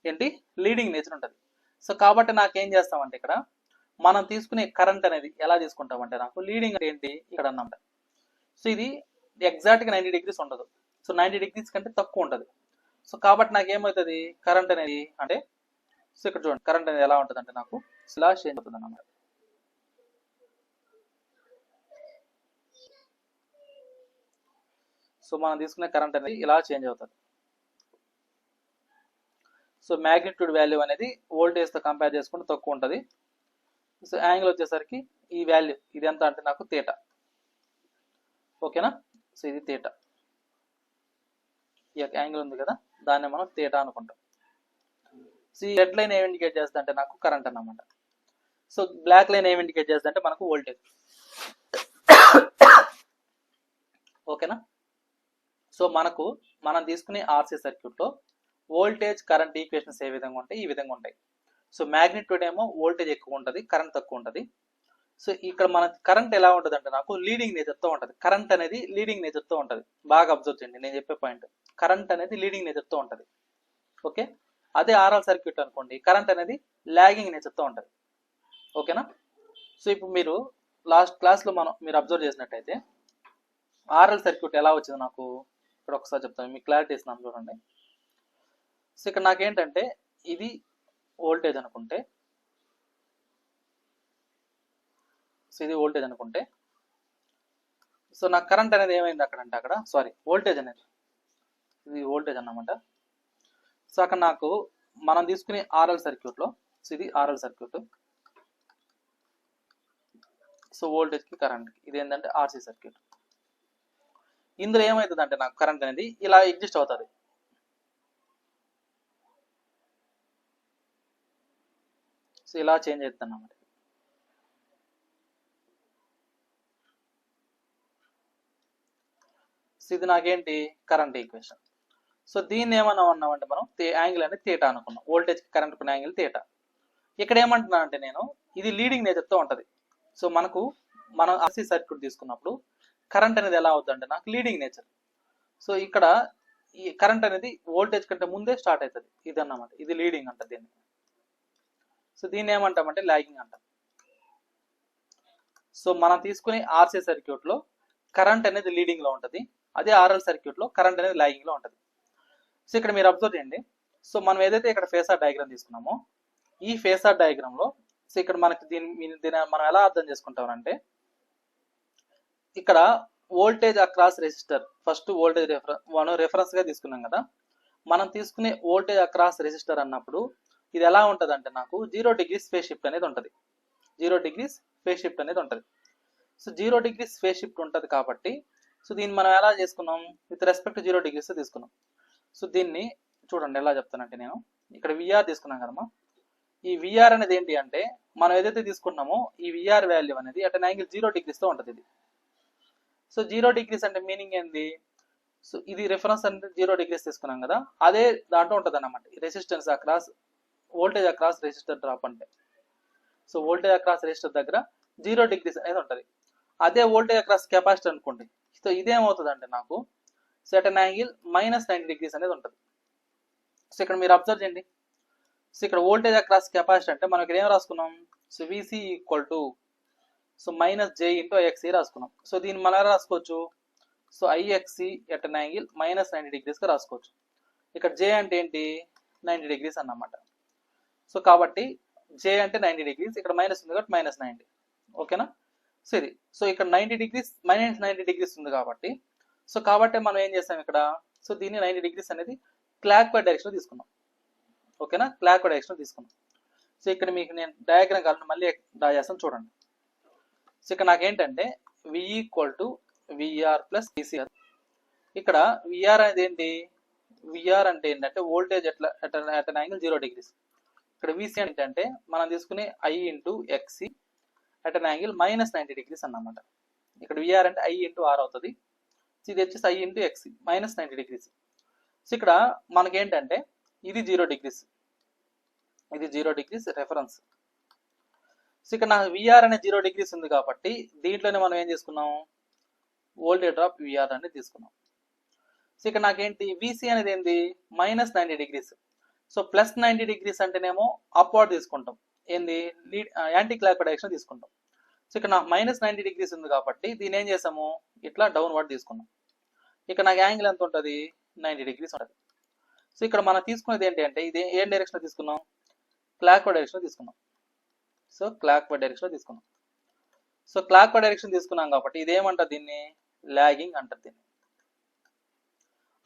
ఏంటి లీడింగ్ నేచర్ ఉంటుంది. సో కాబట్టి నాకేం చేస్తామంటే ఇక్కడ మనం తీసుకునే కరెంట్ అనేది ఎలా తీసుకుంటామంటే నాకు లీడింగ్ ఏంటి ఇక్కడ అన్నమాట. సో ఇది ఎగ్జాక్ట్గా 90 డిగ్రీస్ ఉండదు. సో 90 డిగ్రీస్ కంటే తక్కువ ఉంటుంది. సో కాబట్టి నాకు ఏమవుతుంది కరెంట్ అనేది అంటే సో ఇక్కడ చూడండి కరెంట్ అనేది ఎలా ఉంటుంది అంటే నాకు ఇలా చేంజ్ అవుతుంది అన్నమాట. సో మనం తీసుకునే కరెంట్ అనేది ఇలా చేంజ్ అవుతుంది. సో మ్యాగ్నిట్యూడ్ వాల్యూ అనేది వోల్టేజ్తో కంపేర్ చేసుకుంటే తక్కువ ఉంటుంది. సో యాంగిల్ వచ్చేసరికి ఈ వాల్యూ ఇది ఎంత అంటే నాకు తీటా. ఓకేనా. సో ఇది తీటా, ఈ యాంగిల్ ఉంది కదా దాన్ని మనం తీటా అనుకుంటాం. సో ఈ రెడ్ లైన్ ఏం ఇండికేట్ చేస్తుంది అంటే నాకు కరెంట్ అన్నమాట. సో బ్లాక్ లైన్ ఏం ఇండికేట్ చేస్తుంది అంటే మనకు వోల్టేజ్. ఓకేనా. సో మనం తీసుకునే ఆర్సీ సర్క్యూట్లో వోల్టేజ్ కరెంట్ ఈక్వేషన్స్ ఏ విధంగా ఉంటాయి ఈ విధంగా ఉంటాయి. సో మ్యాగ్నిట్యూడ్ ఏమో వోల్టేజ్ ఎక్కువ ఉంటుంది, కరెంట్ తక్కువ ఉంటుంది. సో ఇక్కడ మన కరెంట్ ఎలా ఉంటుంది అంటే నాకు లీడింగ్ నేచర్తో ఉంటుంది. కరెంట్ అనేది లీడింగ్ నేచర్తో ఉంటుంది. బాగా అబ్జర్వ్ చేయండి నేను చెప్పే పాయింట్. కరెంట్ అనేది లీడింగ్ నేచర్తో ఉంటుంది. ఓకే. అదే ఆర్ఎల్ సర్క్యూట్ అనుకోండి కరెంట్ అనేది లాగింగ్ నేచర్తో ఉంటుంది. ఓకేనా. సో ఇప్పుడు మీరు లాస్ట్ క్లాస్లో మీరు అబ్జర్వ్ చేసినట్టయితే ఆర్ఎల్ సర్క్యూట్ ఎలా వచ్చింది నాకు ఇక్కడ ఒకసారి చెప్తాను, మీకు క్లారిటీ ఇస్తున్నాను చూడండి. సో ఇక్కడ నాకేంటంటే ఇది వోల్టేజ్ అనుకుంటే, సో ఇది వోల్టేజ్ అనుకుంటే, సో నాకు కరెంట్ అనేది ఏమైంది అక్కడ అంటే సారీ వోల్టేజ్ అనేది ఇది వోల్టేజ్ అన్నమాట. సో అక్కడ నాకు మనం తీసుకునే ఆర్ఎల్ సర్క్యూట్లో సో ఇది ఆర్ఎల్ సర్క్యూట్. సో వోల్టేజ్కి కరెంట్కి ఇది ఏంటంటే ఆర్సీ సర్క్యూట్. ఇందులో ఏమవుతుంది అంటే నాకు కరెంట్ అనేది ఇలా ఎగ్జిస్ట్ అవుతుంది. సో ఇలా చేంజ్ అవుతుంది అన్నమాట. సో ఇది నాకేంటి కరెంట్ ఈక్వేషన్. సో దీన్ని ఏమన్నా ఉన్నామంటే మనం యాంగిల్ అనేది తీటా అనుకున్నాం. వోల్టేజ్కి కరెంట్ ఉన్న యాంగిల్ తీటా. ఇక్కడ ఏమంటున్నా అంటే నేను ఇది లీడింగ్ నేచర్తో ఉంటుంది. సో మనం ఆర్సీ సర్క్యూట్ తీసుకున్నప్పుడు కరెంట్ అనేది ఎలా అవుతుంది అంటే నాకు లీడింగ్ నేచర్. సో ఇక్కడ ఈ కరెంట్ అనేది వోల్టేజ్ కంటే ముందే స్టార్ట్ అవుతుంది. ఇది అన్నమాట, ఇది లీడింగ్ అంట దీన్ని. సో దీన్ని ఏమంటామంటే లాగింగ్ అంటాం. సో మనం తీసుకునే ఆర్సీ సర్క్యూట్లో కరెంట్ అనేది లీడింగ్లో ఉంటుంది. అదే ఆర్ఎల్ సర్క్యూట్లో కరెంట్ అనేది లాగింగ్లో ఉంటుంది. సో ఇక్కడ మీరు అబ్జర్వ్ చేయండి. సో మనం ఏదైతే ఇక్కడ ఫేసార్ డయాగ్రామ్ తీసుకున్నామో ఈ ఫేసార్ డయాగ్రామ్లో సో ఇక్కడ మనకి దీన్ని మనం ఎలా అర్థం చేసుకుంటామంటే ఇక్కడ voltage across resistor first voltage మనం రెఫరెన్స్గా తీసుకున్నాం కదా. మనం తీసుకునే వోల్టేజ్ అక్రాస్ రెసిస్టర్ అన్నప్పుడు ఇది ఎలా ఉంటుంది అంటే నాకు 0 డిగ్రీస్ ఫేజ్ షిఫ్ట్ అనేది ఉంటుంది. 0 డిగ్రీస్ ఫేజ్ షిఫ్ట్ అనేది ఉంటుంది. సో 0 డిగ్రీస్ ఫేజ్ షిఫ్ట్ ఉంటుంది కాబట్టి సో దీన్ని మనం ఎలా చేసుకున్నాం విత్ రెస్పెక్ట్ 0 డిగ్రీస్ తీసుకున్నాం. సో దీన్ని చూడండి ఎలా చెప్తానంటే నేను ఇక్కడ విఆర్ తీసుకున్నాం కదమ్మా. ఈ విఆర్ అనేది ఏంటి అంటే మనం ఏదైతే తీసుకున్నామో ఈ విఆర్ వాల్యూ అనేది అట్ అన్ యాంగిల్ 0 డిగ్రీస్తో ఉంటుంది ఇది. సో 0 డిగ్రీస్ అంటే మీనింగ్ ఏంది, సో ఇది రిఫరెన్స్ అంటే 0 డిగ్రీస్ తీసుకున్నాం కదా అదే దాంట్లో ఉంటుంది అన్నమాట. Resistance across voltage across resistor drop అంటే సో వోల్టేజ్ అక్రాస్ రెసిస్టర్ దగ్గర 0 డిగ్రీస్ అనేది ఉంటుంది. అదే వోల్టేజ్ అక్రాస్ కెపాసిటర్ అనుకోండి. సో ఇదేమవుతుంది అంటే నాకు సెటన్ యాంగిల్ -90 డిగ్రీస్ అనేది ఉంటుంది. సో ఇక్కడ మీరు అబ్జర్వ్ చేయండి. సో ఇక్కడ వోల్టేజ్ అక్రాస్ కెపాసిటర్ అంటే మనం ఇక్కడ ఏం రాసుకున్నాం so VC equal to so -J × IXC రాసుకున్నాం. సో దీన్ని మనం ఎలా రాసుకోవచ్చు so IXC at an angle -90 డిగ్రీస్గా రాసుకోవచ్చు. ఇక్కడ J అంటే ఏంటి 90 డిగ్రీస్ అన్నమాట. సో కాబట్టి J అంటే 90 డిగ్రీస్, ఇక్కడ మైనస్ ఉంది కాబట్టి -90. ఓకేనా. సో ఇది సో ఇక్కడ 90 డిగ్రీస్ -90 డిగ్రీస్ ఉంది కాబట్టి సో కాబట్టి మనం ఏం చేస్తాం ఇక్కడ సో దీన్ని 90 డిగ్రీస్ అనేది క్లాక్ వై డైరెక్షన్ తీసుకున్నాం. ఓకేనా, క్లాక్ వై డైరెక్షన్ తీసుకున్నాం. సో ఇక్కడ మీకు నేను డయాగ్రామ్ కావాలని మళ్ళీ డ్రా చేస్తాను చూడండి. సో ఇక్కడ నాకేంటంటే V = VR + VC. ఇక్కడ VR అనేది ఏంటి, VR అంటే ఏంటంటే voltage at an angle 0 degrees. ఇక్కడ VC ఏంటంటే మనం తీసుకునే I × XC at an angle -90 degrees అన్నమాట. ఇక్కడ VR అంటే I × R అవుతుంది. సో ఇది వచ్చేసి I × XC -90 డిగ్రీస్. సో ఇక్కడ మనకేంటంటే ఇది 0 డిగ్రీస్, ఇది 0 డిగ్రీస్ రెఫరెన్స్. సో ఇక్కడ నాకు విఆర్ అనే 0 డిగ్రీస్ ఉంది కాబట్టి దీంట్లోనే మనం ఏం తీసుకున్నాం, వోల్టేజ్ డ్రాప్ విఆర్ అనేది తీసుకున్నాం. సో ఇక్కడ నాకేంటి విసి అనేది ఏంటి, -90 డిగ్రీస్. సో +90 డిగ్రీస్ అంటేనేమో అప్వర్డ్ తీసుకుంటాం, ఏంది యాంటీ క్లాక్ డైరెక్షన్ తీసుకుంటాం. సో ఇక్కడ నాకు -90 డిగ్రీస్ ఉంది కాబట్టి దీన్ని ఏం చేసాము, ఇట్లా డౌన్వర్డ్ తీసుకున్నాం. ఇక్కడ నాకు యాంగిల్ ఎంత ఉంటుంది, 90 డిగ్రీస్ ఉంటుంది. సో ఇక్కడ మనం తీసుకునేది ఏంటి అంటే ఇది ఏం డైరెక్షన్ తీసుకున్నాం, క్లాక్ డైరెక్షన్ తీసుకున్నాం. సో క్లాక్ డైరెక్షన్ తీసుకున్నాం. సో క్లాక్ డైరెక్షన్ తీసుకున్నాం కాబట్టి ఇదేమంటారు, దీన్ని లాగింగ్ అంటారు దీన్ని.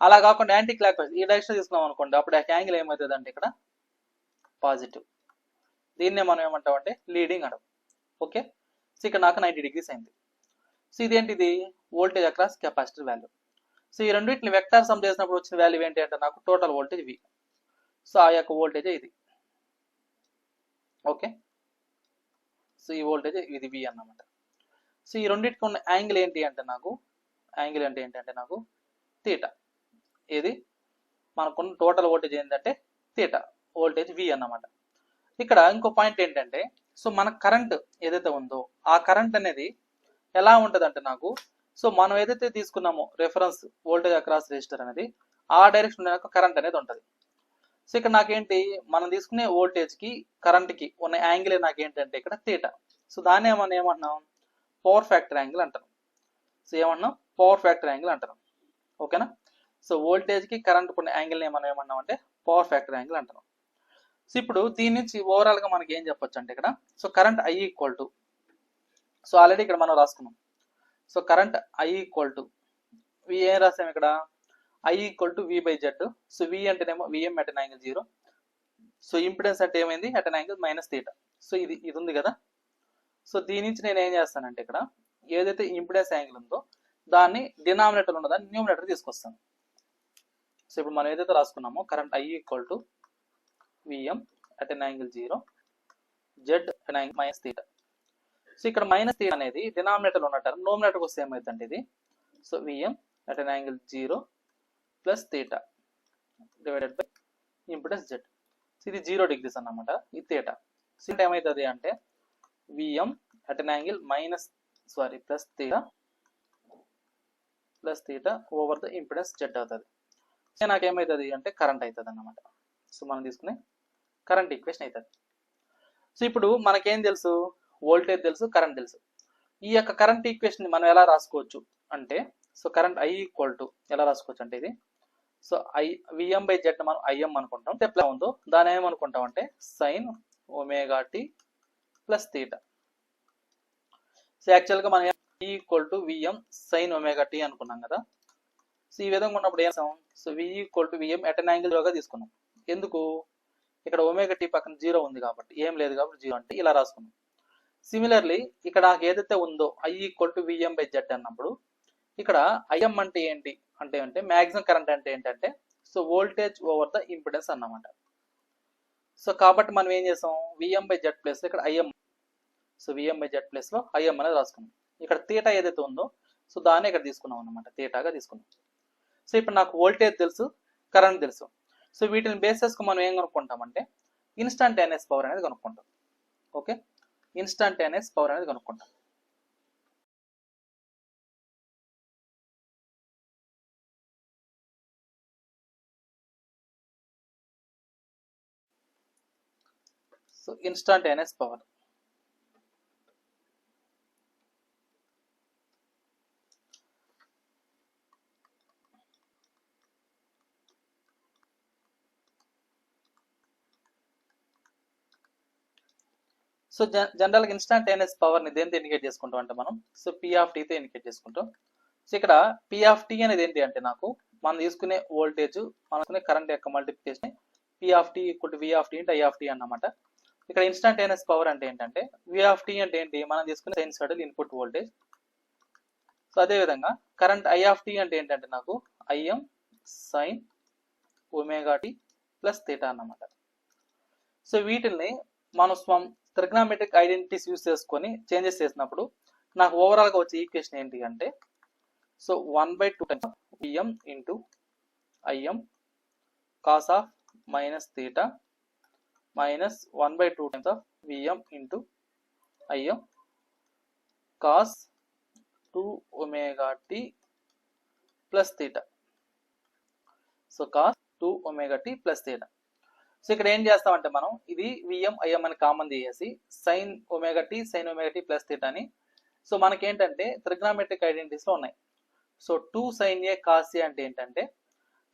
అలా కాకుండా యాంటీ క్లాక్ ఈ డైరెక్షన్ తీసుకున్నాం అనుకోండి, అప్పుడు ఆ యాంగిల్ ఏమవుతుంది అంటే ఇక్కడ పాజిటివ్. దీన్నే మనం ఏమంటాం అంటే లీడింగ్ అంటాం. ఓకే, సో ఇక్కడ నాకు 90 డిగ్రీస్ అయింది. సో ఇదేంటిది voltage across capacitor value. So ఈ రెండింటిని వెక్టార్ సమ్ చేసినప్పుడు వచ్చిన వాల్యూ ఏంటి అంటే నాకు టోటల్ వోల్టేజ్ వి. సో ఆ యొక్క వోల్టేజ్ ఇది. ఓకే, సో ఈ వోల్టేజ్ ఇది వి అన్నమాట. సో ఈ రెండింటికి ఉన్న యాంగిల్ ఏంటి అంటే నాకు ఏంటంటే నాకు తీటా. ఏది మనకున్న టోటల్ వోల్టేజ్ ఏంటంటే తీటా, వోల్టేజ్ వి అన్నమాట. ఇక్కడ ఇంకో పాయింట్ ఏంటంటే, సో మన కరెంట్ ఏదైతే ఉందో ఆ కరెంట్ అనేది ఎలా ఉంటుంది అంటే నాకు, సో మనం ఏదైతే తీసుకున్నామో రెఫరెన్స్ వోల్టేజ్ అక్రాస్ రెసిస్టర్ అనేది ఆ డైరెక్షన్ కరెంట్ అనేది ఉంటుంది. సో ఇక్కడ నాకేంటి, మనం తీసుకునే వోల్టేజ్కి కరెంట్కి ఉన్న యాంగిల్ నాకేంటంటే ఇక్కడ తీటా. సో దాన్ని మనం ఏమంటున్నాం, పవర్ ఫ్యాక్టర్ యాంగిల్ అంటారు. సో ఏమన్నాం, పవర్ ఫ్యాక్టర్ యాంగిల్ అంటారు. ఓకేనా. సో వోల్టేజ్కి కరెంట్కి ఉన్న యాంగిల్ని మనం ఏమన్నాం అంటే పవర్ ఫ్యాక్టర్ యాంగిల్ అంటాం. సో ఇప్పుడు దీని నుంచి ఓవరాల్గా మనకి ఏం చెప్పొచ్చు అంటే ఇక్కడ, so current I equal to, so already ఇక్కడ మనం రాసుకున్నాం. So current I equal to V, ఏం రాసాం ఇక్కడ, I equal to V by Z. So V అంటేనేమో VM at an angle 0. So impedance అంటే ఏమైంది, అట్ ఎన్ యాంగిల్ -θ. సో ఇది ఉంది కదా. సో దీని నుంచి నేను ఏం చేస్తానంటే ఇక్కడ ఏదైతే ఇంపిడెన్స్ యాంగిల్ ఉందో దాన్ని డినామినేటర్ ఉన్నదాన్ని న్యూమినేటర్ తీసుకొస్తాను. సో ఇప్పుడు మనం ఏదైతే రాసుకున్నామో current I equal to VM at an angle 0 Z at angle -θ. So ఇక్కడ -θ అనేది డినామినేటర్ ఉన్న టర్మ్, నోమినేటర్కి వస్తే ఏమైందంటే ఇది, so VM at an angle 0 plus θ divided by impedance Z. So ఇది 0 డిగ్రీస్ అన్నమాట, ఇది θ. సో ఏమవుతుంది అంటే VM at an angle plus θ over the impedance Z అవుతుంది. సో నాకు ఏమవుతుంది అంటే కరెంట్ అవుతుంది అన్నమాట. సో మనం తీసుకునే కరెంట్ ఈక్వేషన్ అవుతుంది. సో ఇప్పుడు మనకేం తెలుసు, వోల్టేజ్ తెలుసు, కరెంట్ తెలుసు. ఈ యొక్క కరెంట్ ఈక్వేషన్ మనం ఎలా రాసుకోవచ్చు అంటే, so current I equal to ఎలా రాసుకోవచ్చు అంటే ఇది, సో విఎం బై జెడ్ మనం ఐఎం అనుకుంటాం. స్టెప్ ఎలా ఉందో దాని ఏమనుకుంటాం అంటే sine omega T plus θ. So యాక్చువల్గా మనం equal to VM sine omega T అనుకున్నాం కదా. సో ఈ విధంగా ఉన్నప్పుడు ఏం చేస్తాం, so V equal to VM at an angle 0గా తీసుకున్నాం. ఎందుకు, ఇక్కడ ఒమేగా టీ పక్కన 0 ఉంది కాబట్టి, ఏం లేదు కాబట్టి 0 అంటే ఇలా రాసుకున్నాం. సిమిలర్లీ ఇక్కడ నాకు ఏదైతే ఉందో I equal to VM by Z అన్నప్పుడు ఇక్కడ ఐఎం అంటే ఏంటి అంటే మ్యాక్సిమం కరెంట్ అంటే ఏంటంటే, so voltage over the impedance అన్నమాట. సో కాబట్టి మనం ఏం చేసాం, విఎం బై జెడ్ ప్లేస్ ఇక్కడ IM, so VM by Z place లో ఐఎం అనేది రాసుకున్నాం. ఇక్కడ తీటా ఏదైతే ఉందో సో దాన్ని ఇక్కడ తీసుకున్నాం అనమాట, తీటాగా తీసుకున్నాం. సో ఇప్పుడు నాకు వోల్టేజ్ తెలుసు, కరెంట్ తెలుసు. సో వీటిని బేసెస్కు మనం ఏం కనుక్కుంటామంటే ఇన్స్టంటేనియస్ పవర్ అనేది కనుక్కుంటాం. ఓకే, ఇన్స్టంటేనియస్ పవర్ అనేది కనుక్కుంటాం. సో ఇన్స్టంటేనియస్ పవర్, సో జనరల్గా ఇన్స్టంటేనియస్ పవర్ని దేంతో ఇండికేట్ చేసుకుంటాం అంటే మనం, సో పి ఆఫ్ టీతో ఇండికేట్ చేసుకుంటాం. సో ఇక్కడ పి ఆఫ్ టీ అనేది ఏంటి అంటే నాకు మనం తీసుకునే వోల్టేజ్, మనం తీసుకునే కరెంట్ యొక్క multiplication P of T equal to V of T into I of T అన్నమాట. ఇక్కడ ఇన్స్టంటేనియస్ పవర్ అంటే ఏంటంటే వి ఆఫ్ టీ అంటే ఏంటి, మనం తీసుకునే సైనసోయిడల్ ఇన్పుట్ వోల్టేజ్. సో అదేవిధంగా కరెంట్ ఐ ఆఫ్ టీ అంటే ఏంటంటే నాకు IM sine omega T plus theta అన్నమాట. సో వీటిల్ని మనం ట్రిగ్నామెట్రిక్ ఐడెంటిటీస్ యూస్ చేసుకొని చేంజెస్ చేసినప్పుడు నాకు ఓవరాల్గా వచ్చే ఈక్వేషన్ ఏంటి అంటే, so 1/2 times VM into IM cos of minus theta minus 1/2 times of VM into IM cos 2 omega T plus theta. So cos 2 omega T plus theta. So ఇక్కడ ఏం చేస్తామంటే మనం ఇది విఎం ఐఎం అని కామన్ తీసేసి sine omega T sine omega T plus theta అని. సో మనకేంటంటే ట్రిగ్నామెట్రిక్ ఐడెంటిటీస్లో ఉన్నాయి. So 2 sin a cos a అంటే ఏంటంటే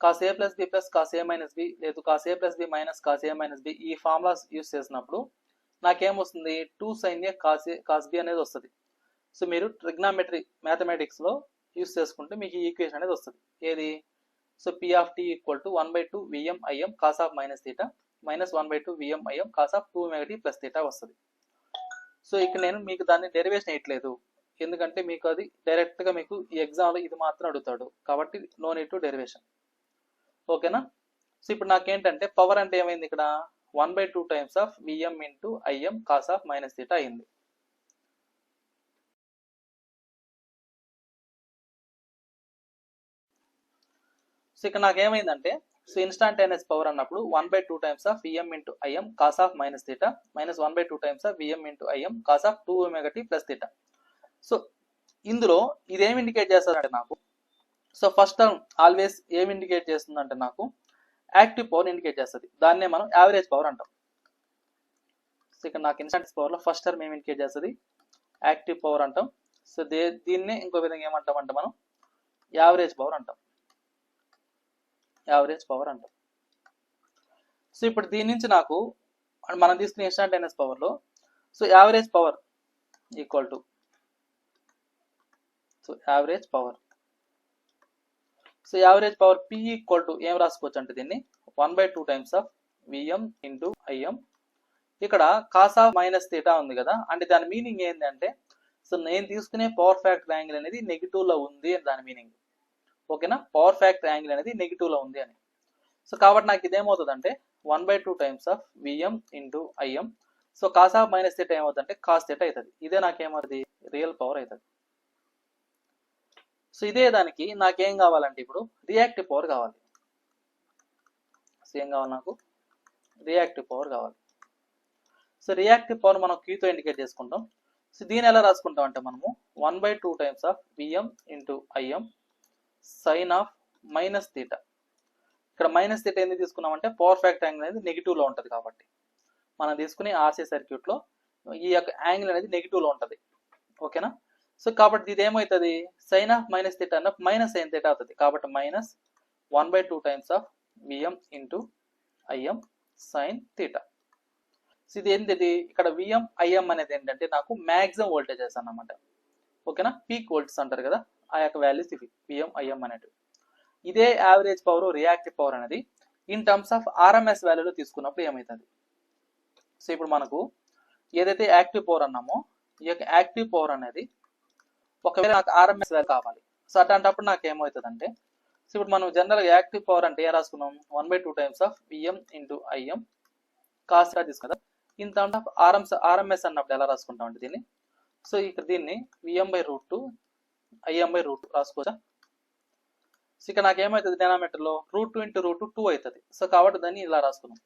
cos A plus B plus cos A minus B లేదు cos A plus B minus cos A minus B ఈ ఫార్ములాస్ యూస్ చేసినప్పుడు నాకేమొస్తుంది 2 sin a కాస్ బి అనేది వస్తుంది. సో మీరు ట్రిగ్నామెట్రీ మ్యాథమెటిక్స్లో యూస్ చేసుకుంటే మీకు ఈ ఈక్వేషన్ అనేది వస్తుంది. ఏది? So P of T equal to 1/2 VM IM cos of minus theta minus 1/2 VM IM cos of 2 omega T plus theta వస్తుంది. సో ఇక్కడ నేను మీకు దాన్ని డెరివేషన్ వేయట్లేదు, ఎందుకంటే మీకు అది డైరెక్ట్గా మీకు ఈ ఎగ్జామ్లో ఇది మాత్రం అడుగుతాడు కాబట్టి నో నీడ్ టు డెరివేషన్. ఓకేనా? సో ఇప్పుడు నాకేంటంటే పవర్ అంటే ఏమైంది ఇక్కడ 1/2 times of VM into IM cos of minus theta అయింది. సో ఇక్కడ నాకేమైందంటే సో ఇన్స్టాంటేనియస్ పవర్ అన్నప్పుడు 1/2 times of VM into IM cos of minus theta minus 1/2 times of VM into IM cos of 2 omega T plus theta. So ఇందులో ఇదేం ఇండికేట్ చేస్తుందంటే నాకు సో ఫస్ట్ టర్మ్ ఆల్వేస్ ఏం ఇండికేట్ చేస్తుందంటే నాకు యాక్టివ్ పవర్ ఇండికేట్ చేస్తుంది. దాన్నే మనం యావరేజ్ పవర్ అంటాం. సో ఇక్కడ నాకు ఇన్స్టాంటేనియస్ పవర్లో ఫస్ట్ టర్మ్ ఏం ఇండికేట్ చేస్తుంది? యాక్టివ్ పవర్ అంటాం. సో దీన్నే ఇంకో విధంగా ఏమంటాం అంటే మనం యావరేజ్ పవర్ అంటాం. యావరేజ్ పవర్ అంటాం. సో ఇప్పుడు దీని నుంచి నాకు మనం తీసుకునే ఇన్స్టాంటేనియస్ పవర్లో so average power equal to so average power so average power P equal to ఏం రాసుకోవచ్చు అంటే దీన్ని 1/2 times of VM into IM. ఇక్కడ కాస్ ఆఫ్ మైనస్ థీటా ఉంది కదా, అంటే దాని మీనింగ్ ఏంటంటే సో నేను తీసుకునే పవర్ ఫ్యాక్టర్ యాంగిల్ అనేది నెగిటివ్లో ఉంది అని దాని మీనింగ్. ఓకేనా? పవర్ ఫ్యాక్టర్ యాంగిల్ అనేది నెగిటివ్లో ఉంది అని. సో కాబట్టి నాకు ఇదేమవుతుంది అంటే 1/2 times of VM into IM. So cos of minus theta ఏమవుతుందంటే కాస్ థీటా అవుతుంది. ఇదే నాకేమవుతుంది? రియల్ పవర్ అవుతుంది. సో ఇదే దానికి నాకేం కావాలంటే ఇప్పుడు రియాక్టివ్ పవర్ కావాలి. సో ఏం కావాలి నాకు? రియాక్టివ్ పవర్ కావాలి. సో రియాక్టివ్ పవర్ మనం క్యూతో ఇండికేట్ చేసుకుంటాం. సో దీన్ని ఎలా రాసుకుంటాం అంటే మనము 1/2 times of VM into IM sine of minus theta. ఇక్కడ మైనస్ థీటా ఎందుకు తీసుకున్నామంటే పవర్ ఫ్యాక్టర్ యాంగిల్ అనేది నెగిటివ్లో ఉంటుంది కాబట్టి మనం తీసుకునే ఆర్సీ సర్క్యూట్లో ఈ యొక్క యాంగిల్ అనేది నెగిటివ్లో ఉంటుంది. ఓకేనా? సో కాబట్టి ఇది ఏమవుతుంది? సైన్ ఆఫ్ మైనస్ థీటా అన్న మైనస్ సైన్ థీటా అవుతుంది కాబట్టి minus 1/2 times of VM into IM sine theta. So ఇది ఏంటిది? ఇక్కడ విఎం ఐఎం అనేది ఏంటంటే నాకు మ్యాక్సిమం వోల్టేజెస్ అన్నమాట. ఓకేనా? పీక్ వోల్టేజ్ అంటారు కదా, ఆ యొక్క వాల్యూస్ ఇవి విఎం ఐఎం అనేటివి. ఇదే యావరేజ్ పవర్ రియాక్టివ్ పవర్ అనేది ఇన్ టర్మ్స్ ఆఫ్ ఆర్ఎంఎస్ వాల్యూలో తీసుకున్నప్పుడు ఏమవుతుంది? సో ఇప్పుడు మనకు ఏదైతే యాక్టివ్ పవర్ అన్నామో ఈ యొక్క యాక్టివ్ పవర్ అనేది ఒకవేళ నాకు ఆర్ఎంఎస్ వాల్యూ కావాలి. సో అట్లాంటప్పుడు నాకు ఏమవుతుంది అంటే సో ఇప్పుడు మనం జనరల్గా యాక్టివ్ పవర్ అంటే ఏ రాసుకున్నాం? 1/2 times of VM into IM cos తీసుకుందా. ఇన్ టర్మ్స్ ఆఫ్ ఆర్ఎంఎస్ అన్నప్పుడు ఎలా రాసుకుంటాం అంటే దీన్ని సో ఇక్కడ దీన్ని విఎం/√2 ఐఎం/√2 రాసుకోవచ్చా? సో ఇక్కడ నాకు ఏమవుతుంది? డినామినేటర్లో √2 ఇంటూ √2 2 అవుతుంది. సో కాబట్టి దాన్ని ఇలా రాసుకున్నాం.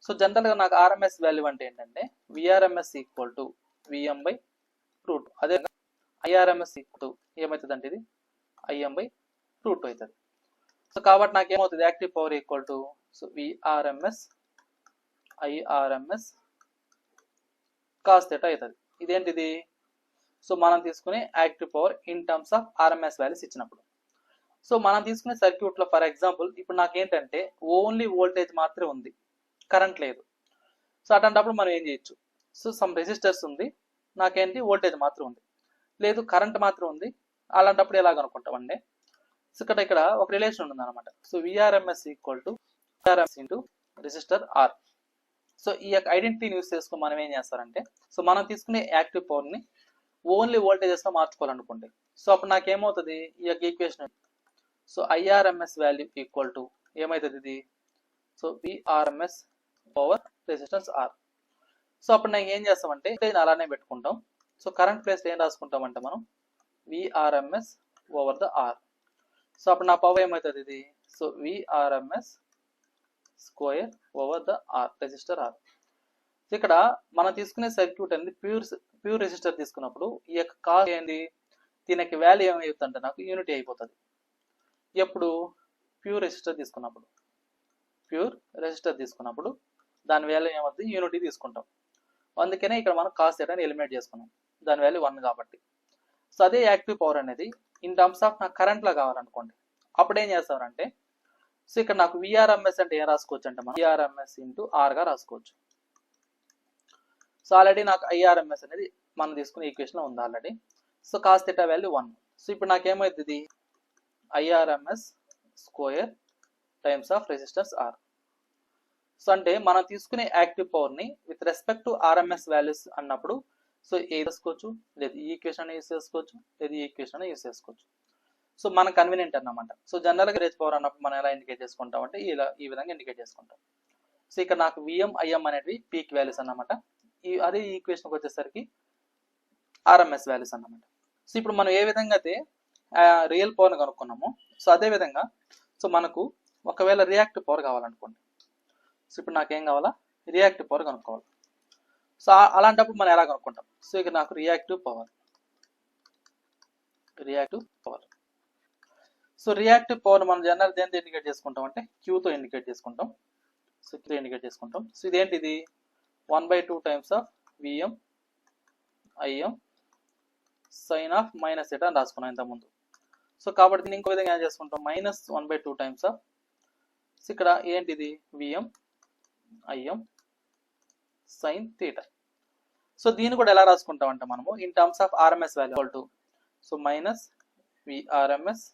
సో జనరల్గా నాకు ఆర్ఎంఎస్ వాల్యూ అంటే ఏంటంటే విఆర్ఎంఎస్ ఈక్వల్ టు విఎం/√2. అదే ఐఆర్ఎంఎస్ ఈక్వల్ టు ఏమవుతుంది అంటే ఇది ఐఎం/√2 అవుతుంది. సో కాబట్టి నాకు ఏమవుతుంది? Active power equal to so VRMS IRMS cos theta అవుతుంది. ఇదేంటిది? సో మనం తీసుకునే active power in terms of RMS values ఇచ్చినప్పుడు. సో మనం తీసుకునే సర్క్యూట్లో ఫర్ ఎగ్జాంపుల్ ఇప్పుడు నాకేంటంటే ఓన్లీ వోల్టేజ్ మాత్రమే ఉంది, కరెంట్ లేదు. సో అట్లాంటప్పుడు మనం ఏం చేయొచ్చు? సో సమ్ రెసిస్టర్స్ ఉంది, నాకేంటి వోల్టేజ్ మాత్రం ఉంది, లేదు కరెంట్ మాత్రం ఉంది. అలాంటప్పుడు ఎలా కనుక్కుంటామంటే సో ఇక్కడ ఒక రిలేషన్ ఉంటుంది అనమాట. So VRMS equal to VRMS into resistor are. So ఈ యొక్క ఐడెంటిటీని యూస్ చేసుకుని మనం ఏం చేస్తారంటే సో మనం తీసుకునే యాక్టివ్ పవర్ని ఓన్లీ వోల్టేజెస్లో మార్చుకోవాలనుకోండి. సో అప్పుడు నాకేమవుతుంది? ఈ యొక్క equation so IRMS value equal to ఏమవుతుంది ఇది? So VRMS over resistance R. So అప్పుడు నేను ఏం చేస్తామంటే ఇది అలానే పెట్టుకుంటాం. సో కరెంట్ ప్లేస్ ఏం రాసుకుంటామంటే మనం VRMS over the R. So అప్పుడు నా పవర్ ఏమవుతుంది ఇది? So VRMS square over the R resistor R. ఇక్కడ మనం తీసుకునే సర్క్యూట్ అనేది ప్యూర్ రెసిస్టర్ తీసుకున్నప్పుడు ఈ యొక్క కాస్ట్ ఏంది, దీనికి వాల్యూ ఏమవుతుందంటే నాకు యూనిటీ అయిపోతుంది. ఎప్పుడు ప్యూర్ రెసిస్టర్ తీసుకున్నప్పుడు దాని వాల్యూ ఏమవుతుంది, యూనిటీ తీసుకుంటాం. అందుకనే ఇక్కడ మనం కాస్ట్ థీటాని ఎలిమినేట్ చేసుకున్నాం, దాని వాల్యూ 1 కాబట్టి. సో అదే యాక్టివ్ పవర్ అనేది ఇన్ టర్మ్స్ ఆఫ్ నాకు కరెంట్లో కావాలనుకోండి, అప్పుడు ఏం చేస్తారంటే, సో ఇక్కడ నాకు విఆర్ఎంఎస్ అంటే ఏం రాసుకోవచ్చు అంటే మనం విఆర్ఎంఎస్ ఇంటూ ఆర్గా రాసుకోవచ్చు. సో ఆల్రెడీ నాకు ఐఆర్ఎంఎస్ అనేది మనం తీసుకునే ఈక్వేషన్లో ఉంది already. So cos theta value 1. So ఇప్పుడు నాకేమవుతుంది, IRMS square times of resistance R. So అంటే మనం తీసుకునే యాక్టివ్ పవర్ని with respect to RMS values అన్నప్పుడు సో ఏ చేసుకోవచ్చు, లేదు ఈ ఈక్వేషన్ యూస్ చేసుకోవచ్చు, లేదు ఈ ఈక్వేషన్ యూస్ చేసుకోవచ్చు. సో మన కన్వీనియంట్ అన్నమాట. సో జనరల్గా రేజ్ పవర్ అన్నప్పుడు మనం ఎలా ఇండికేట్ చేసుకుంటాం అంటే ఈ విధంగా ఇండికేట్ చేసుకుంటాం. సో ఇక్కడ నాకు విఎం ఐఎం అనేవి పీక్ వాల్యూస్ అన్నమాట. అదే ఈ ఈక్వేషన్కి వచ్చేసరికి ఆర్ఎంఎస్ వాల్యూస్ అన్నమాట. సో ఇప్పుడు మనం ఏ విధంగా అయితే రియల్ పవర్ని కనుక్కున్నామో, సో అదే విధంగా సో మనకు ఒకవేళ రియాక్టివ్ పవర్ కావాలనుకోండి, సో ఇప్పుడు నాకేం కావాలా, రియాక్టివ్ పవర్ కనుక్కోవాలి. సో అలాంటప్పుడు మనం ఎలా కనుక్కుంటాం, సో ఇక్కడ నాకు reactive power. So reactive power మనం జనరల్ దేంతో ఇండికేట్ చేసుకుంటాం అంటే క్యూతో ఇండికేట్ చేసుకుంటాం. సో క్యూతో ఇండికేట్ చేసుకుంటాం. సో ఇదేంటిది 1/2 times of VM IM sine of minus theta అని రాసుకున్నాం ఇంతకుముందు. సో కాబట్టి దీన్ని ఇంకో విధంగా ఏం చేసుకుంటాం, -1/2 టైమ్స్ ఆఫ్, సో ఇక్కడ ఏంటిది VM IM sine theta. So దీన్ని కూడా ఎలా రాసుకుంటాం అంటే మనము in terms of RMS value to so minus VRMS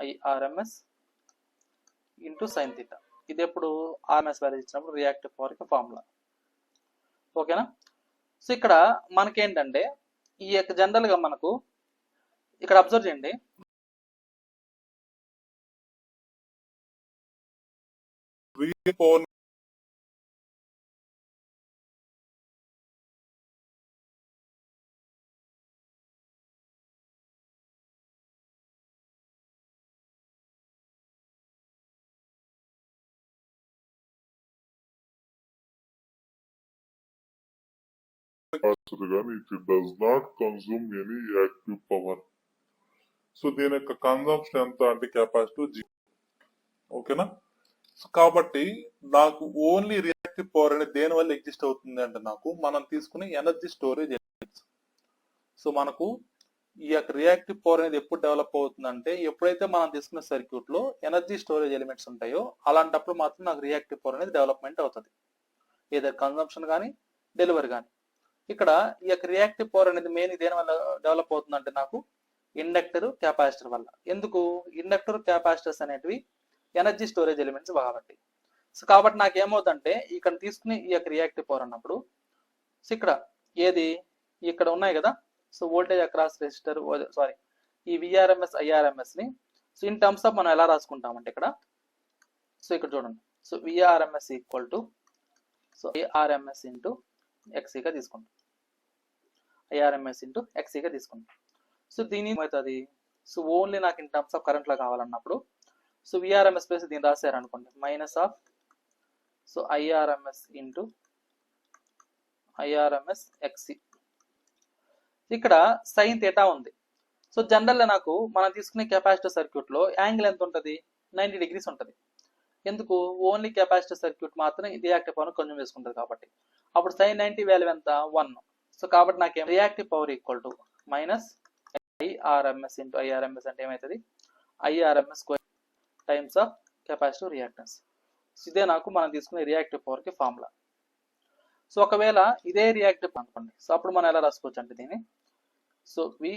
IRMS into sine theta. ఇది ఎప్పుడు ఆర్ఎంఎస్ వాల్యూ ఇచ్చినప్పుడు రియాక్టివ్ పవర్కి ఫార్ములా. ఓకేనా. సో ఇక్కడ మనకేంటంటే ఈ యొక్క జనరల్గా మనకు ఇక్కడ అబ్జర్వ్ చేయండి, కానీ it does not consume any active power. So దీని యొక్క కన్సంప్షన్ ఎంత అంటే కెపాసిటీ 0. ఓకేనా. సో కాబట్టి నాకు ఓన్లీ రియాక్టివ్ పవర్ అనేది దేని వల్ల ఎగ్జిస్ట్ అవుతుంది అంటే నాకు మనం తీసుకునే ఎనర్జీ స్టోరేజ్ ఎలిమెంట్స్. సో మనకు ఈ యొక్క రియాక్టివ్ పవర్ అనేది ఎప్పుడు డెవలప్ అవుతుందంటే ఎప్పుడైతే మనం తీసుకున్న సర్క్యూట్ లో ఎనర్జీ స్టోరేజ్ ఎలిమెంట్స్ ఉంటాయో అలాంటప్పుడు మాత్రం నాకు రియాక్టివ్ పవర్ అనేది డెవలప్మెంట్ అవుతుంది, ఏదైనా కన్సంప్షన్ కానీ డెలివరీ కానీ. ఇక్కడ ఈ యొక్క రియాక్టివ్ పవర్ అనేది మెయిన్ దేని వల్ల డెవలప్ అవుతుందంటే నాకు ఇండక్టర్ కెపాసిటర్ వల్ల. ఎందుకు, ఇండక్టర్ కెపాసిటర్స్ అనేటివి ఎనర్జీ స్టోరేజ్ ఎలిమెంట్స్ కాబట్టి. సో కాబట్టి నాకు ఏమవుతుందంటే ఇక్కడ తీసుకుని ఈ యొక్క రియాక్టివ్ పవర్ అన్నప్పుడు సో ఇక్కడ ఏది ఇక్కడ ఉన్నాయి కదా, so voltage across resistor sorry ఈ విఆర్ఎంఎస్ ఐఆర్ఎంఎస్ ని సో ఇన్ టర్మ్స్ ఆఫ్ మనం ఎలా రాసుకుంటామంటే ఇక్కడ సో ఇక్కడ చూడండి, so VRMS equal to so ARMS into ఎక్సీగా తీసుకుంటాం, ఐఆర్ఎంఎస్ ఇంటూ ఎక్సీగా తీసుకుంటాం. సో దీని ఏమవుతుంది, సో ఓన్లీ నాకు ఇన్ టర్మ్స్ ఆఫ్ కరెంట్లో కావాలన్నప్పుడు సో విఆర్ఎంఎస్ ప్లస్ దీన్ని రాశారు అనుకోండి minus of so IRMS into IRMS XC. ఇక్కడ సైన్ థీటా ఉంది. సో జనరల్గా నాకు మనం తీసుకునే కెపాసిటర్ సర్క్యూట్ లో యాంగిల్ ఎంత ఉంటుంది, 90 degrees ఉంటుంది. ఎందుకు, ఓన్లీ కెపాసిటర్ సర్క్యూట్ మాత్రం రియాక్టివ్ పవర్ కొంచెం వేసుకుంటుంది కాబట్టి. అప్పుడు సైన్ 90 వాల్యూ ఎంత 1. సో కాబట్టి నాకు reactive power equal to minus IRMS into IRMS అంటే ఏమవుతుంది IRMS square times of capacitive reactance. ఇదే నాకు మనం తీసుకునే రియాక్టివ్ పవర్కి ఫార్ములా. సో ఒకవేళ ఇదే రియాక్టివ్ అనుకోండి, సో అప్పుడు మనం ఎలా రాసుకోవచ్చు అంటే దీన్ని సో వి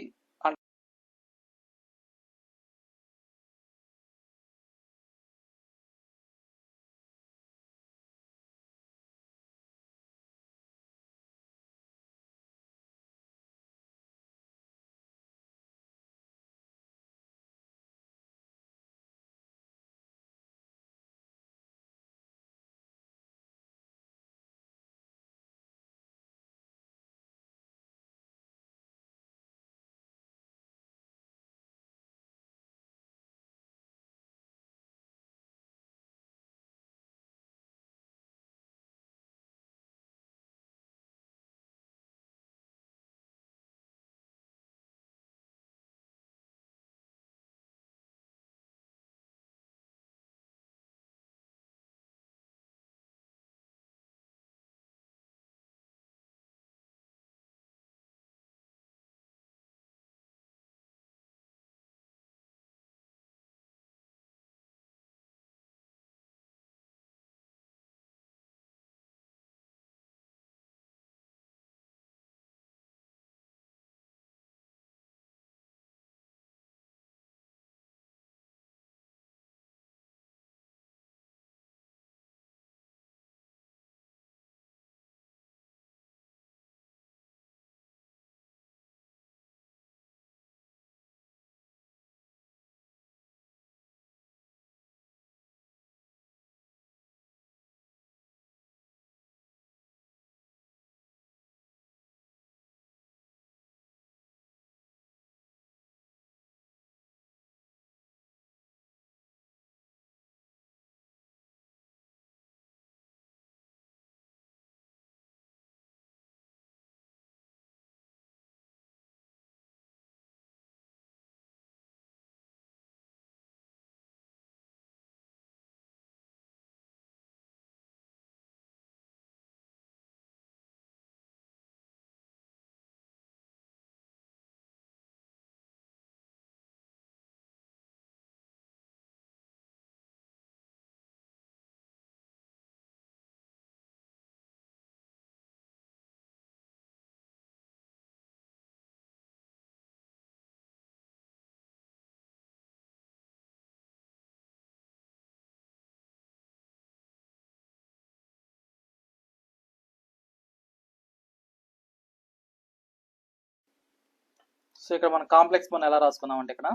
సో ఇక్కడ మనం కాంప్లెక్స్ మనం ఎలా రాసుకున్నాం అంటే ఇక్కడ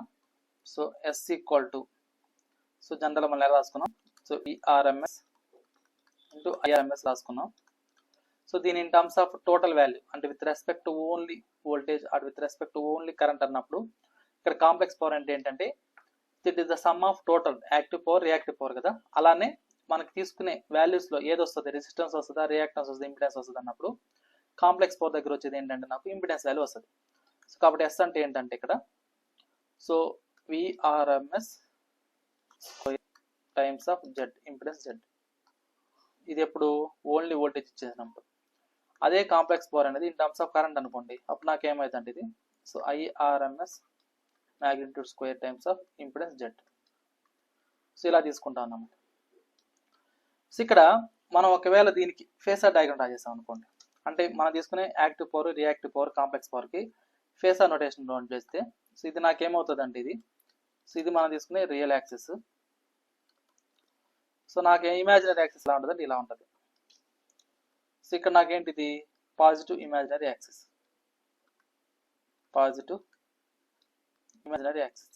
so S equal to so general మనం ఎలా రాసుకున్నాం సో విఆర్ఎంఎస్ ఇంటూ ఐఆర్ఎంఎస్ రాసుకున్నాం. సో దీని in terms of total value అంటే with respect to only voltage or with respect to only current అన్నప్పుడు ఇక్కడ కాంప్లెక్స్ పవర్ అంటే ఏంటంటే it is the sum of total active power reactive power కదా. అలానే మనకి తీసుకునే వాల్యూస్ లో ఏది వస్తుంది, రెసిస్టెన్స్ వస్తుందా, రియాక్టెన్స్ వస్తుంది, ఇంపిడెన్స్ వస్తుంది అన్నప్పుడు కాంప్లెక్స్ పవర్ దగ్గర వచ్చేది ఏంటంటే నాకు ఇంపిడెన్స్ వాల్యూ వస్తుంది. సో కాబట్టి ఎస్ అంటే ఏంటంటే ఇక్కడ so VRMS times of Z impedance Z. ఇది ఎప్పుడు ఓన్లీ వోల్టేజ్ ఇచ్చేసినప్పుడు. అదే కాంప్లెక్స్ పవర్ అనేది ఇన్ టర్మ్స్ ఆఫ్ కరెంట్ అనుకోండి, అప్పుడు నాకు ఏమైందంటే ఇది so IRMS magnitude square times of impedance Z. So ఇలా తీసుకుంటా ఉన్నాము. సో ఇక్కడ మనం ఒకవేళ దీనికి ఫేసర్ డయాగ్రామ్ డ్రా చేసాం అనుకోండి, అంటే మనం తీసుకునే active power reactive power complex పవర్కి ఫేసర్ నోటేషన్ డ్రా చేస్తే సో ఇది నాకేమవుతుంది అంటే ఇది సో ఇది మనం తీసుకునే రియల్ యాక్సిస్. సో నాకు ఇమాజినరీ యాక్సిస్ ఎలా ఉంటుందంటే ఇలా ఉంటుంది. సో ఇక్కడ నాకేంటిది positive imaginary axis, positive imaginary axis.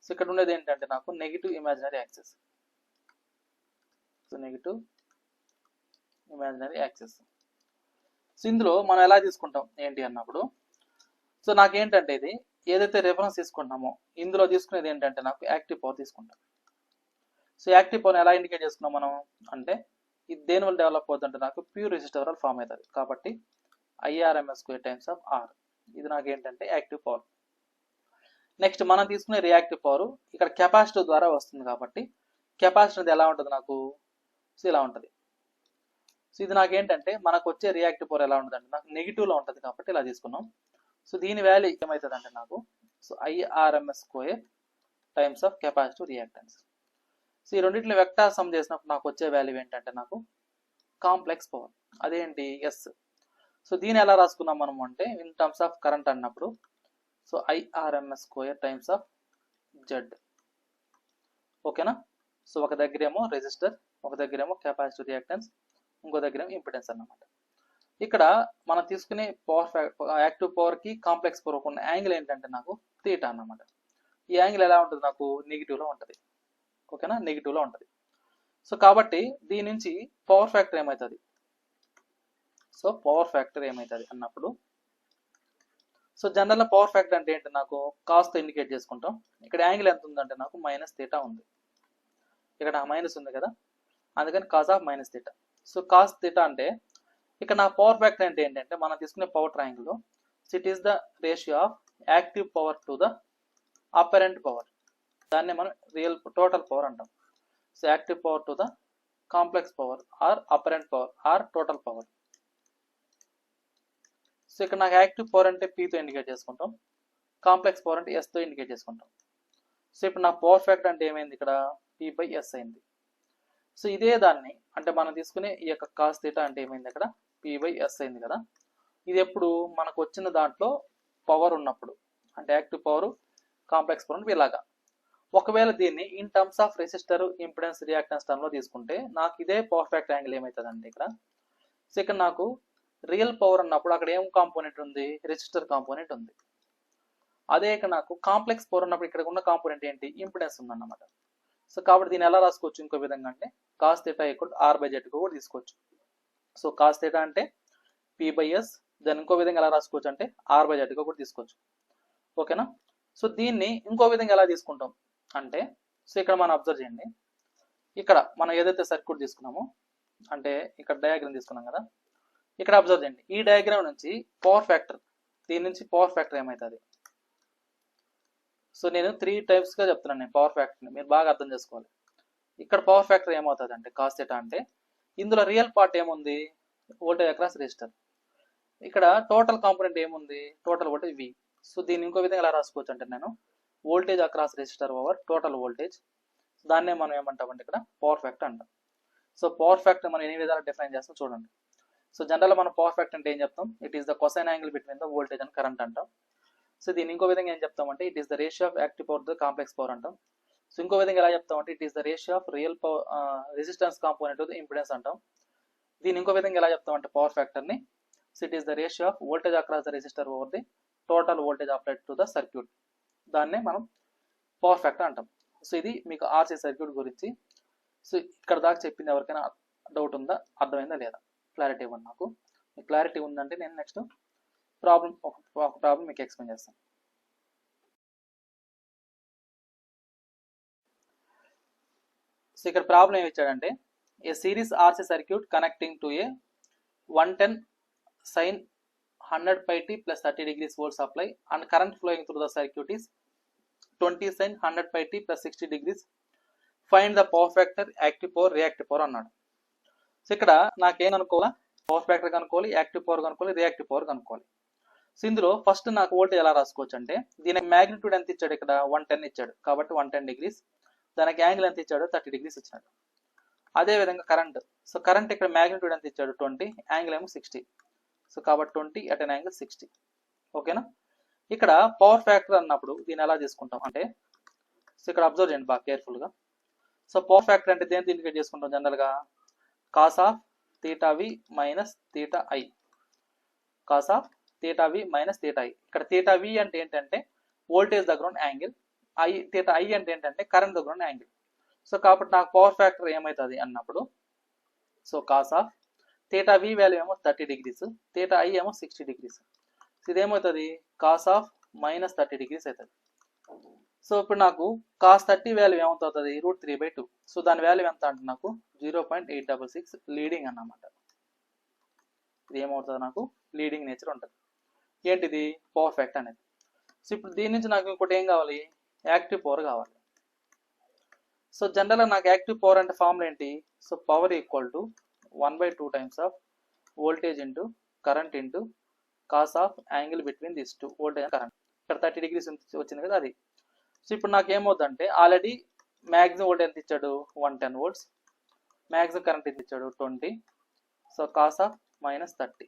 So ఇక్కడ ఉండేది ఏంటంటే నాకు negative imaginary axis. So negative imaginary axis. So ఇందులో మనం ఎలా తీసుకుంటాం ఏంటి అన్నప్పుడు సో నాకేంటంటే ఇది ఏదైతే రెఫరెన్స్ తీసుకుంటున్నామో ఇందులో తీసుకునేది ఏంటంటే నాకు యాక్టివ్ పవర్ తీసుకుంటాం. సో యాక్టివ్ పవర్ ఎలా ఇండికేట్ చేసుకున్నాం మనం అంటే ఇది దేని వల్ల డెవలప్ అవుతుందంటే నాకు ప్యూర్ రెసిస్టర్ వల్ల ఫామ్ అవుతుంది. కాబట్టి IRMS square times of R ఇది నాకు ఏంటంటే యాక్టివ్ పవర్. నెక్స్ట్ మనం తీసుకునే రియాక్టివ్ పవర్ ఇక్కడ కెపాసిటర్ ద్వారా వస్తుంది కాబట్టి కెపాసిటర్ ఎలా ఉంటుంది నాకు సో ఇలా ఉంటుంది. సో ఇది నాకేంటంటే మనకు వచ్చే రియాక్టివ్ పవర్ ఎలా ఉంటుంది అంటే నాకు నెగిటివ్లో ఉంటుంది కాబట్టి ఇలా తీసుకున్నాం. సో దీని వాల్యూ ఏమవుతుంది అంటే నాకు so IRMS square times of capacitive reactance. So ఈ రెండింటిని వెక్టార్ సమ్ చేసినప్పుడు నాకు వచ్చే వాల్యూ ఏంటంటే నాకు కాంప్లెక్స్ పవర్, అదేంటి ఎస్. సో దీన్ని ఎలా రాసుకున్నాం మనం అంటే ఇన్ టర్మ్స్ ఆఫ్ కరెంట్ అన్నప్పుడు so IRMS square times of Z. ఓకేనా. సో ఒక దగ్గర ఏమో రెసిస్టర్, ఒక దగ్గర ఏమో కెపాసిటివ్ రియాక్టెన్స్, ఇంకో దగ్గర ఏమో ఇంపిడెన్స్ అన్నమాట. ఇక్కడ మనం తీసుకునే పవర్ యాక్టివ్ పవర్ కి కాంప్లెక్స్ పవర్ ఉన్న యాంగిల్ ఏంటంటే నాకు థీటా అన్నమాట. ఈ యాంగిల్ ఎలా ఉంటుంది నాకు నెగిటివ్లో ఉంటుంది. ఓకేనా, నెగిటివ్లో ఉంటుంది. సో కాబట్టి దీని నుంచి పవర్ ఫ్యాక్టర్ ఏమవుతుంది, సో పవర్ ఫ్యాక్టర్ ఏమవుతుంది అన్నప్పుడు సో జనరల్గా పవర్ ఫ్యాక్టర్ అంటే ఏంటి నాకు కాస్తో ఇండికేట్ చేసుకుంటాం. ఇక్కడ యాంగిల్ ఎంత ఉందంటే నాకు మైనస్ థీటా ఉంది, ఇక్కడ మైనస్ ఉంది కదా, అందుకని cos of minus theta. So cos theta అంటే ఇక్కడ నా పవర్ ఫ్యాక్టర్ అంటే ఏంటంటే మనం తీసుకునే పవర్ ట్రయాంగిల్లో it is the ratio of active power to the apparent power. దాన్ని మనం రియల్ టోటల్ పవర్ అంటాం. So active power to the complex power or apparent power or total power. So ఇక్కడ నాకు యాక్టివ్ పవర్ అంటే పీతో ఇండికేట్ చేసుకుంటాం, కాంప్లెక్స్ పవర్ అంటే ఎస్తో ఇండికేట్ చేసుకుంటాం. సో ఇప్పుడు నా పవర్ ఫ్యాక్టర్ అంటే ఏమైంది ఇక్కడ P/S అయింది. సో ఇదే దాన్ని అంటే మనం తీసుకునే ఈ యొక్క కాస్ థీటా అంటే ఏమైంది అక్కడ P/S అయింది కదా. ఇది ఎప్పుడు మనకు వచ్చిన దాంట్లో పవర్ ఉన్నప్పుడు అంటే యాక్టివ్ పవర్ కాంప్లెక్స్ పవర్ ఇలాగా. ఒకవేళ దీన్ని in terms of resistor impedance reactance term లో తీసుకుంటే నాకు ఇదే పవర్ ఫ్యాక్టర్ యాంగిల్ ఏమవుతుంది అంటే ఇక్కడ సో ఇక్కడ నాకు రియల్ పవర్ అన్నప్పుడు అక్కడ ఏం కాంపోనెంట్ ఉంది, రెసిస్టర్ కాంపోనెంట్ ఉంది. అదే ఇక్కడ నాకు కాంప్లెక్స్ పవర్ ఉన్నప్పుడు ఇక్కడ ఉన్న కాంపోనెంట్ ఏంటి, ఇంపిడెన్స్ ఉందన్నమాట. సో కాబట్టి దీన్ని ఎలా రాసుకోవచ్చు ఇంకో విధంగా అంటే కాస్ థీటా ఈక్వల్ R/Z కూడా తీసుకోవచ్చు. సో కాస్ థీటా అంటే P/S, దాన్ని ఇంకో విధంగా ఎలా రాసుకోవచ్చు అంటే R/Z కూడా తీసుకోవచ్చు. ఓకేనా. సో దీన్ని ఇంకో విధంగా ఎలా తీసుకుంటాం అంటే సో ఇక్కడ మనం అబ్జర్వ్ చేయండి, ఇక్కడ మనం ఏదైతే సర్క్యూట్ తీసుకున్నామో అంటే ఇక్కడ డయాగ్రామ్ తీసుకున్నాం కదా, ఇక్కడ అబ్జర్వ్ చేయండి ఈ డయాగ్రామ్ నుంచి పవర్ ఫ్యాక్టర్, దీని నుంచి పవర్ ఫ్యాక్టర్ ఏమవుతుంది. సో నేను 3 types గా చెప్తున్నాను నేను పవర్ ఫ్యాక్టర్ని, మీరు బాగా అర్థం చేసుకోవాలి. ఇక్కడ పవర్ ఫ్యాక్టర్ ఏమవుతుంది అంటే కాస్ థీటా అంటే ఇందులో రియల్ పార్ట్ ఏముంది వోల్టేజ్ అక్రాస్ రెసిస్టర్, ఇక్కడ టోటల్ కాంపోనెంట్ ఏముంది టోటల్ వోల్టేజ్ V. సో దీన్ని ఇంకో విధంగా ఎలా రాసుకోవచ్చు అంటే నేను voltage across resistor over total voltage, దాన్నే మనం ఏమంటామంటే ఇక్కడ పవర్ ఫ్యాక్టర్ అంటాం. సో పవర్ ఫ్యాక్టర్ మనం ఎన్ని విధాలు డిఫైన్ చేస్తాం చూడండి. సో జనరల్ మనం పవర్ ఫ్యాక్టర్ అంటే ఏం చెప్తాం, it is the cosine angle between the voltage and current అంటాం. సో దీన్ని ఇంకో విధంగా ఏం చెప్తామంటే it is the ratio of active power the complex power అంటాం. సో ఇంకో విధంగా ఎలా చెప్తామంటే it is the ratio of real power resistance component the impedance అంటాం. దీన్ని ఇంకో విధంగా ఎలా చెప్తామంటే పవర్ ఫ్యాక్టర్ ని so it is the ratio of voltage across the resistor over the total voltage applied to the circuit. దాన్నే మనం పవర్ ఫ్యాక్టర్ అంటాం. సో ఇది మీకు ఆర్సీ సర్క్యూట్ గురించి. సో ఇక్కడ దాకా చెప్పింది ఎవరికైనా డౌట్ ఉందా, అర్థమైందా లేదా, క్లారిటీ ఇవ్వండి నాకు. మీకు క్లారిటీ ఉందంటే నేను నెక్స్ట్ ప్రాబ్లం ఒక ప్రాబ్లం మీకు ఎక్స్ప్లెయిన్ చేస్తాను. సో ఇక్కడ ప్రాబ్లం ఏమి ఇచ్చాడంటే, a series RC circuit connecting to a 110 sin 100 pi t plus 30 degrees volt supply and current flowing through the circuit is 20 sin 100 pi t plus 60 degrees. Find the power factor, active power, reactive power అన్నాడు. సో ఇక్కడ నాకేం అనుకోవాలా, పవర్ ఫ్యాక్టర్ కనుక్కోవాలి, యాక్టివ్ పవర్ కనుక్కోవాలి, రియాక్టివ్ పవర్ కనుక్కోవాలి. సో ఇందులో ఫస్ట్ నాకు వోల్టేజ్ ఎలా రాసుకోవచ్చు అంటే, దీనికి మ్యాగ్నిట్యూడ్ ఎంత ఇచ్చాడు, ఇక్కడ 110 ఇచ్చాడు కాబట్టి 110 డిగ్రీస్. దానికి యాంగిల్ ఎంత ఇచ్చాడు, 30 డిగ్రీస్ ఇచ్చినాడు. అదేవిధంగా కరెంట్, సో కరెంట్ ఇక్కడ మ్యాగ్నిట్యూడ్ ఎంత ఇచ్చాడు, 20, యాంగిల్ ఏమో 60. సో కాబట్టి 20 at an angle 60. ఓకేనా. ఇక్కడ పవర్ ఫ్యాక్టర్ అన్నప్పుడు దీన్ని ఎలా తీసుకుంటాం అంటే, సో ఇక్కడ అబ్జర్వ్ చేయండి బాగా కేర్ఫుల్గా. సో పవర్ ఫ్యాక్టర్ అంటే దేనికి ఇండికేట్ చేసుకుంటాం జనరల్గా, cos of theta V minus theta I, cos of theta V minus theta I. ఇక్కడ థీటా వి అంటే ఏంటంటే వోల్టేజ్ దగ్గర ఉన్న యాంగిల్, థీటా ఐ అంటే ఏంటంటే కరెంట్ దగ్గర ఉన్న యాంగిల్. సో కాబట్టి నాకు పవర్ ఫ్యాక్టర్ ఏమవుతుంది అన్నప్పుడు, so cos of theta V value ఏమో 30 డిగ్రీస్, థీటా ఐ ఏమో 60 డిగ్రీస్. సో ఇదేమవుతుంది, కాస్ ఆఫ్ మైనస్ 30 డిగ్రీస్ అవుతుంది. సో ఇప్పుడు నాకు కాస్ 30 వాల్యూ ఏమవుతుంది, √3/2. సో దాని వాల్యూ ఎంత అంటే నాకు 0.866 లీడింగ్ అన్నమాట. ఇది ఏమవుతుంది, నాకు లీడింగ్ నేచర్ ఉంటుంది. ఏంటిది, పవర్ ఫ్యాక్టర్ అనేది. సో ఇప్పుడు దీని నుంచి నాకు ఇంకోటి ఏం కావాలి, యాక్టివ్ పవర్ కావాలి. సో జనరల్గా నాకు యాక్టివ్ పవర్ అంటే ఫార్ములా ఏంటి, so power equal to 1/2 times of voltage into current into cos of angle between this two, voltage and current. ఇక్కడ 30 డిగ్రీస్ వచ్చింది కదా అది. సో ఇప్పుడు నాకు ఏమవుతుందంటే, ఆల్రెడీ మ్యాక్సిమం వోల్టేజ్ ఎంత ఇచ్చాడు, 110 volts, మ్యాక్సిమం కరెంట్ ఎంత ఇచ్చాడు 20. So cos of minus 30.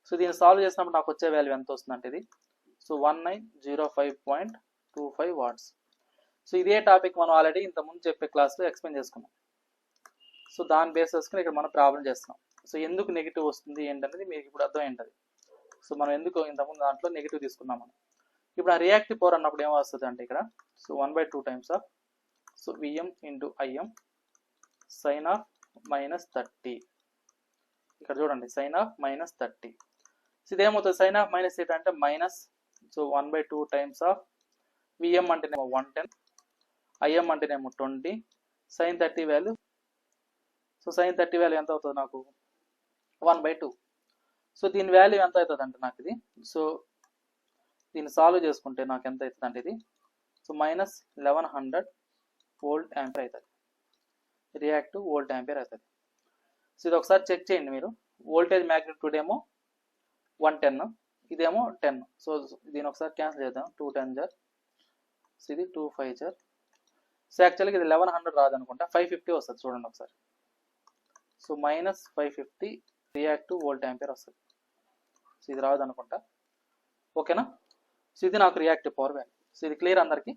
So దీన్ని సాల్వ్ చేసినప్పుడు నాకు వచ్చే వాల్యూ ఎంత వస్తుందంటే ఇది, సో 1905.25 watts. సో ఇదే టాపిక్ మనం ఆల్రెడీ ఇంతకుముందు చెప్పే క్లాస్లో ఎక్స్ప్లెయిన్ చేసుకున్నాం. సో దాని బేస్ చేసుకుని ఇక్కడ మనం ప్రాబ్లం చేస్తున్నాం. సో ఎందుకు నెగిటివ్ వస్తుంది ఏంటనేది మీకు ఇప్పుడు అర్థం ఏంటది. సో మనం ఎందుకు ఇంతకుముందు దాంట్లో నెగిటివ్ తీసుకున్నాం మనం. ఇప్పుడు ఆ రియాక్టివ్ పవర్ అన్నప్పుడు ఏమొస్తుంది అంటే ఇక్కడ, so 1/2 times of, so VM into IM sine of minus 30. ఇక్కడ చూడండి సైన్ ఆఫ్ మైనస్ 30. సో ఇదేమవుతుంది, సైన్ ఆఫ్ మైనస్ థీటా అంటే minus, so 1/2 times of VM అంటేనేమో 110, ఐఎం అంటేనేమో 20, sine 30 value, so sine 30 value ఎంత అవుతుంది నాకు 1/2. సో దీని వాల్యూ ఎంత అవుతుంది అంటే నాకు ఇది, సో దీన్ని సాల్వ్ చేసుకుంటే నాకు ఎంత అవుతుంది అంటే ఇది, సో మైనస్ 1100 వోల్ట్ యాంపియర్ అవుతుంది, రియాక్టివ్ వోల్ట్ యాంపియర్ అవుతుంది. సో ఇది ఒకసారి చెక్ చేయండి మీరు. వోల్టేజ్ మ్యాగ్నిట్యూడ్ ఏమో 110, ఇదేమో 10. సో దీని ఒకసారి క్యాన్సిల్ చేద్దాం, 2 10 జార్, సో ఇది 2 5 జార్. సో యాక్చువల్గా ఇది 1100 రాదనుకుంటా, 550 వస్తుంది చూడండి ఒకసారి. So minus 550 reactive volt ampere వస్తుంది. సో ఇది రాదనుకుంటా, ఓకేనా. సో ఇది నాకు రియాక్టివ్ పవర్ వాల్యూ. సో ఇది క్లియర్ అందరికీ.